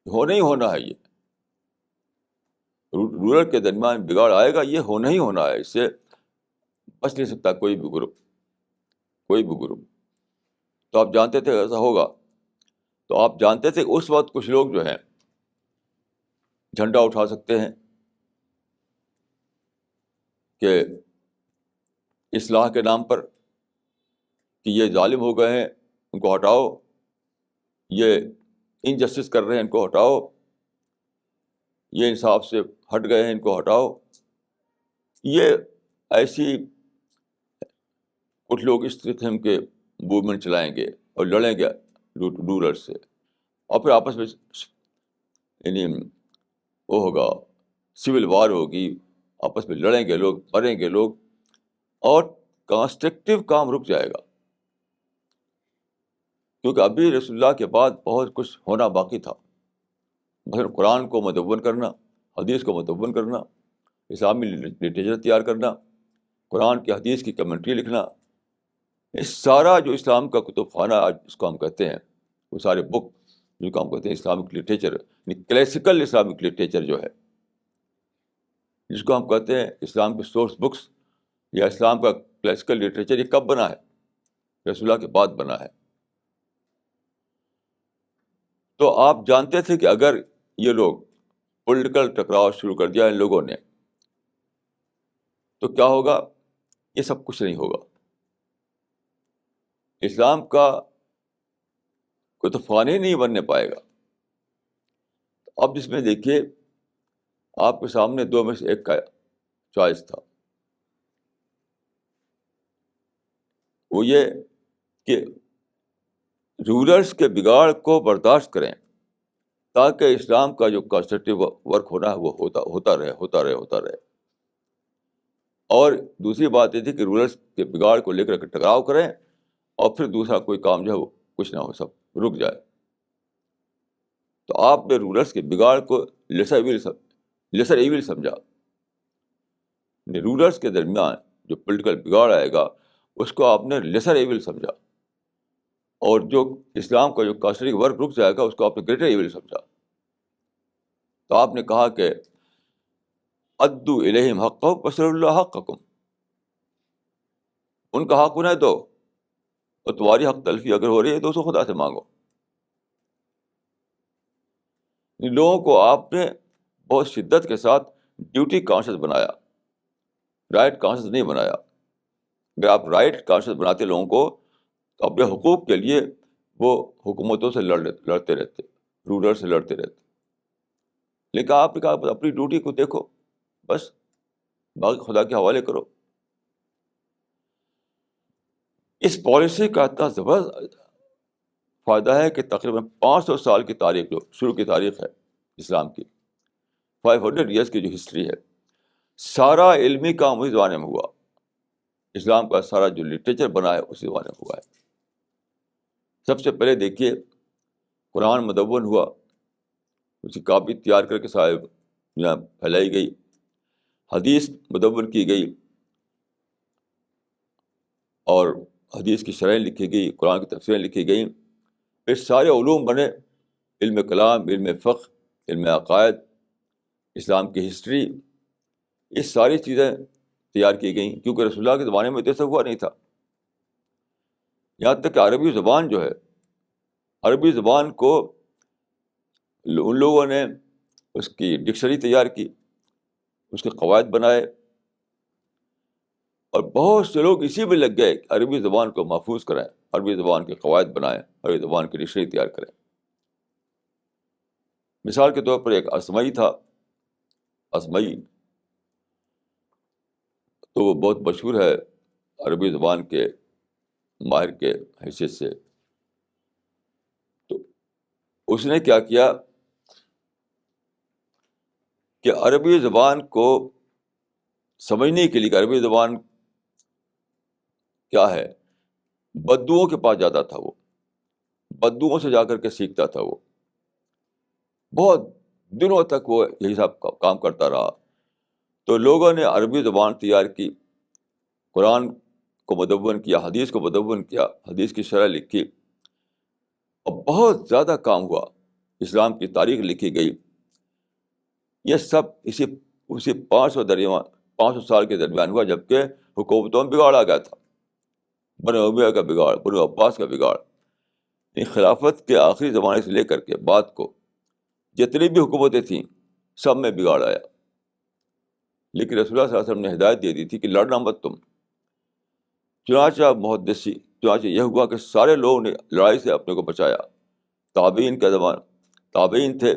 ہونا ہی ہونا ہے. یہ رولر کے درمیان بگاڑ آئے گا, یہ ہونا ہی ہونا ہے, اس سے بچ نہیں سکتا کوئی بھی گروپ, کوئی بھی گروپ. تو آپ جانتے تھے ایسا ہوگا. تو آپ جانتے تھے کہ اس وقت کچھ لوگ جو ہیں جھنڈا اٹھا سکتے ہیں کہ اصلاح کے نام پر کہ یہ ظالم ہو گئے ہیں ان کو ہٹاؤ, یہ انجسٹس کر رہے ہیں ان کو ہٹاؤ, یہ انصاف سے ہٹ گئے ہیں ان کو ہٹاؤ. یہ ایسی کچھ لوگ اس قسم کے موومنٹ چلائیں گے اور لڑیں گے رولر سے, اور پھر آپس میں یعنی وہ ہوگا, سول وار ہوگی, آپس میں لڑیں گے لوگ, مریں گے لوگ, اور کنسٹرکٹیو کام رک جائے گا. کیونکہ ابھی رسول اللہ کے بعد بہت کچھ ہونا باقی تھا. مثلا قرآن کو مدون کرنا, حدیث کو مدون کرنا, اسلامی لٹریچر تیار کرنا, قرآن کی حدیث کی کمنٹری لکھنا, اس سارا جو اسلام کا کتب خانہ آج اس کو ہم کہتے ہیں, وہ سارے بک جو کو ہم کہتے ہیں Islamic literature, classical Islamic literature جو ہے, جس کو ہم کہتے ہیں اسلام کے سورس بکس یا اسلام کا کلاسیکل لٹریچر, یہ کب بنا ہے؟ رسول اللہ کے بعد بنا ہے. تو آپ جانتے تھے کہ اگر یہ لوگ پولیٹیکل ٹکراؤ شروع کر دیا ان لوگوں نے، تو کیا ہوگا؟ یہ سب کچھ نہیں ہوگا. اسلام کا کوئی تو فانی نہیں بننے پائے گا. اب اس میں دیکھیے، آپ کے سامنے دو میں سے ایک کا چوائس تھا. وہ یہ کہ رولرز کے بگاڑ کو برداشت کریں تاکہ اسلام کا جو کنسٹرکٹیو ورک ہونا ہے وہ ہوتا رہے. اور دوسری بات یہ تھی کہ رولرز کے بگاڑ کو لے کر کے ٹکراؤ کریں اور پھر دوسرا کوئی کام جو ہے وہ کچھ نہ ہو، سب رک جائے. تو آپ نے رولرز کے بگاڑ کو لیسر ایول سمجھا. رولرز کے درمیان جو پولیٹیکل بگاڑ آئے گا اس کو آپ نے لیسر ایول سمجھا، اور جو اسلام کا جو کانسٹرکٹیو ورک رک جائے گا اس کو آپ نے گریٹر ایول سمجھا. تو آپ نے کہا کہ ادو الیہم حقہم واسألوا اللہ حقکم، ان کا حق انہیں دو، اور تمہاری حق تلفی اگر ہو رہی ہے تو اس کو خدا سے مانگو. ان لوگوں کو آپ نے بہت شدت کے ساتھ ڈیوٹی کانشیس بنایا، رائٹ کانشیس نہیں بنایا. اگر آپ رائٹ کانشیس بناتے لوگوں کو تو اپنے حقوق کے لیے وہ حکومتوں سے لڑتے رہتے، رولر سے لڑتے رہتے. لیکن آپ نے کہا اپنی ڈیوٹی کو دیکھو، بس باقی خدا کے حوالے کرو. اس پالیسی کا اتنا زبردست فائدہ ہے کہ تقریباً 500 سال کی تاریخ، جو شروع کی تاریخ ہے اسلام کی، 500 ایئرس کی جو ہسٹری ہے، سارا علمی کام اسی زمانے میں ہوا. اسلام کا سارا جو لٹریچر بنا ہے اسی زمانے میں ہوا ہے. سب سے پہلے دیکھیے قرآن مدون ہوا، اس کی کاپی تیار کر کے صاحب یہاں پھیلائی گئی. حدیث مدون کی گئی اور حدیث کی شرحیں لکھی گئی، قرآن کی تفسیریں لکھی گئیں. پھر سارے علوم بنے، علم کلام، علم فقہ، علم عقائد، اسلام کی ہسٹری، یہ ساری چیزیں تیار کی گئیں، کیونکہ رسول اللہ کے زمانے میں تو ایسا ہوا نہیں تھا. یہاں تک کہ عربی زبان جو ہے، عربی زبان کو ان لوگوں نے اس کی ڈکشنری تیار کی، اس کے قواعد بنائے، اور بہت سے لوگ اسی میں لگ گئے کہ عربی زبان کو محفوظ کرائیں، عربی زبان کے قواعد بنائیں، عربی زبان کی ڈکشنری تیار کریں. مثال کے طور پر ایک اسمعی تھا، اسمعی تو وہ بہت مشہور ہے عربی زبان کے ماہر کے حیثیت سے. تو اس نے کیا کیا کہ عربی زبان کو سمجھنے کے لیے کہ عربی زبان کیا ہے، بدوؤں کے پاس جاتا تھا. وہ بدوؤں سے جا کر کے سیکھتا تھا. وہ بہت دنوں تک وہ یہی سب کام کرتا رہا. تو لوگوں نے عربی زبان تیار کی، قرآن کو مدون کیا، حدیث کو مدون کیا، حدیث کی شرح لکھی، اور بہت زیادہ کام ہوا. اسلام کی تاریخ لکھی گئی. یہ سب اسی 500 سال کے درمیان ہوا، جبکہ حکومتوں میں بگاڑ آ گیا تھا. بنو امیہ کا بگاڑ، بنو عباس کا بگاڑ. خلافت کے آخری زمانے سے لے کر کے بعد کو جتنی بھی حکومتیں تھیں سب میں بگاڑ آیا. لیکن رسول اللہ صلی اللہ علیہ وسلم نے ہدایت دے دی تھی کہ لڑنا مت تم. چنانچہ یہ ہوا کہ سارے لوگوں نے لڑائی سے اپنے کو بچایا. تابعین کا زمانہ، تابعین تھے،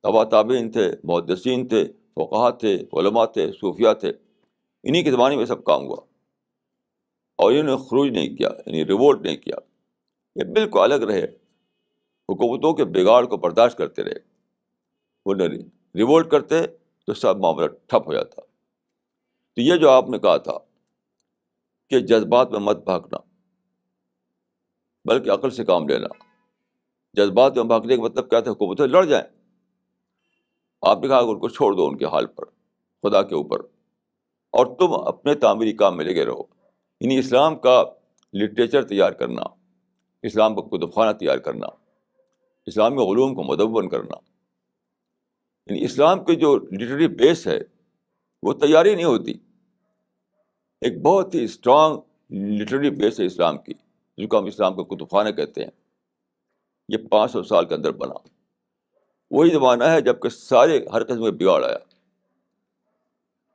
تبا تابعین تھے، محدثین تھے، فقہاء تھے، علماء تھے، صوفیاء تھے. انہی کے زمانے میں سب کام ہوا، اور انہوں نے خروج نہیں کیا، یعنی ریوولٹ نہیں کیا. یہ بالکل الگ رہے، حکومتوں کے بگاڑ کو برداشت کرتے رہے. وہ ریوولٹ کرتے تو سب معاملہ ٹھپ ہو جاتا. تو یہ جو آپ نے کہا تھا کہ جذبات میں مت بھاگنا بلکہ عقل سے کام لینا، جذبات میں بھاگنے کا مطلب کیا تھا؟ حکومتیں لڑ جائیں. آپ نے کہا ان کو چھوڑ دو ان کے حال پر، خدا کے اوپر، اور تم اپنے تعمیری کام میں لگے رہو. یعنی اسلام کا لٹریچر تیار کرنا، اسلام کا کتب خانہ تیار کرنا، اسلامی علوم کو مدون کرنا. یعنی اسلام کی جو لٹریری بیس ہے وہ تیاری نہیں ہوتی. ایک بہت ہی اسٹرانگ لٹریری بیس ہے اسلام کی، جس کو ہم اسلام کا کتب خانہ کہتے ہیں. یہ 500 سال کے اندر بنا. وہی زمانہ ہے جب کہ سارے ہر قسم کا بگاڑ آیا،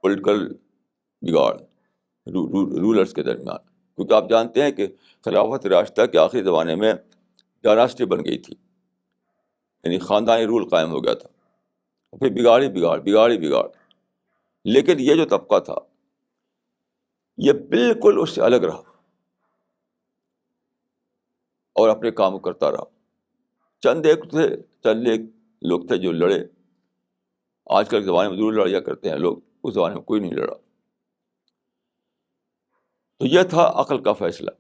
پولیٹیکل بگاڑ رولرس کے درمیان، کیونکہ آپ جانتے ہیں کہ خلافت راشدہ کے آخری زمانے میں ڈائناسٹی بن گئی تھی، یعنی خاندانی رول قائم ہو گیا تھا، پھر بگاڑ. لیکن یہ جو طبقہ تھا یہ بالکل اس سے الگ رہا اور اپنے کام کرتا رہا. چند ایک لوگ تھے جو لڑے. آج کل کے زمانے میں ضرور لڑائی کرتے ہیں لوگ، اس زمانے میں کوئی نہیں لڑا. تو یہ تھا عقل کا فیصلہ.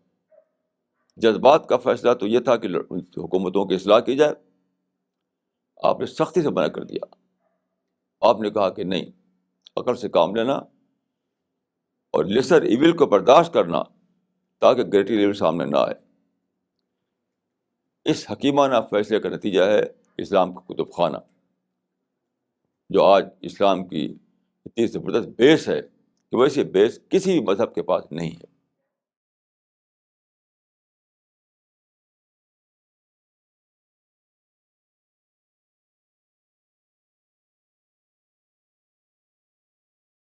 جذبات کا فیصلہ تو یہ تھا کہ حکومتوں کی اصلاح کی جائے. آپ نے سختی سے منع کر دیا. آپ نے کہا کہ نہیں، عقل سے کام لینا اور لیسر ایول کو برداشت کرنا تاکہ گریٹر ایول سامنے نہ آئے. اس حکیمانہ فیصلے کا نتیجہ ہے اسلام کا کتب خانہ، جو آج اسلام کی اتنی زبردست بیس ہے کہ ویسے بیس کسی بھی مذہب کے پاس نہیں ہے.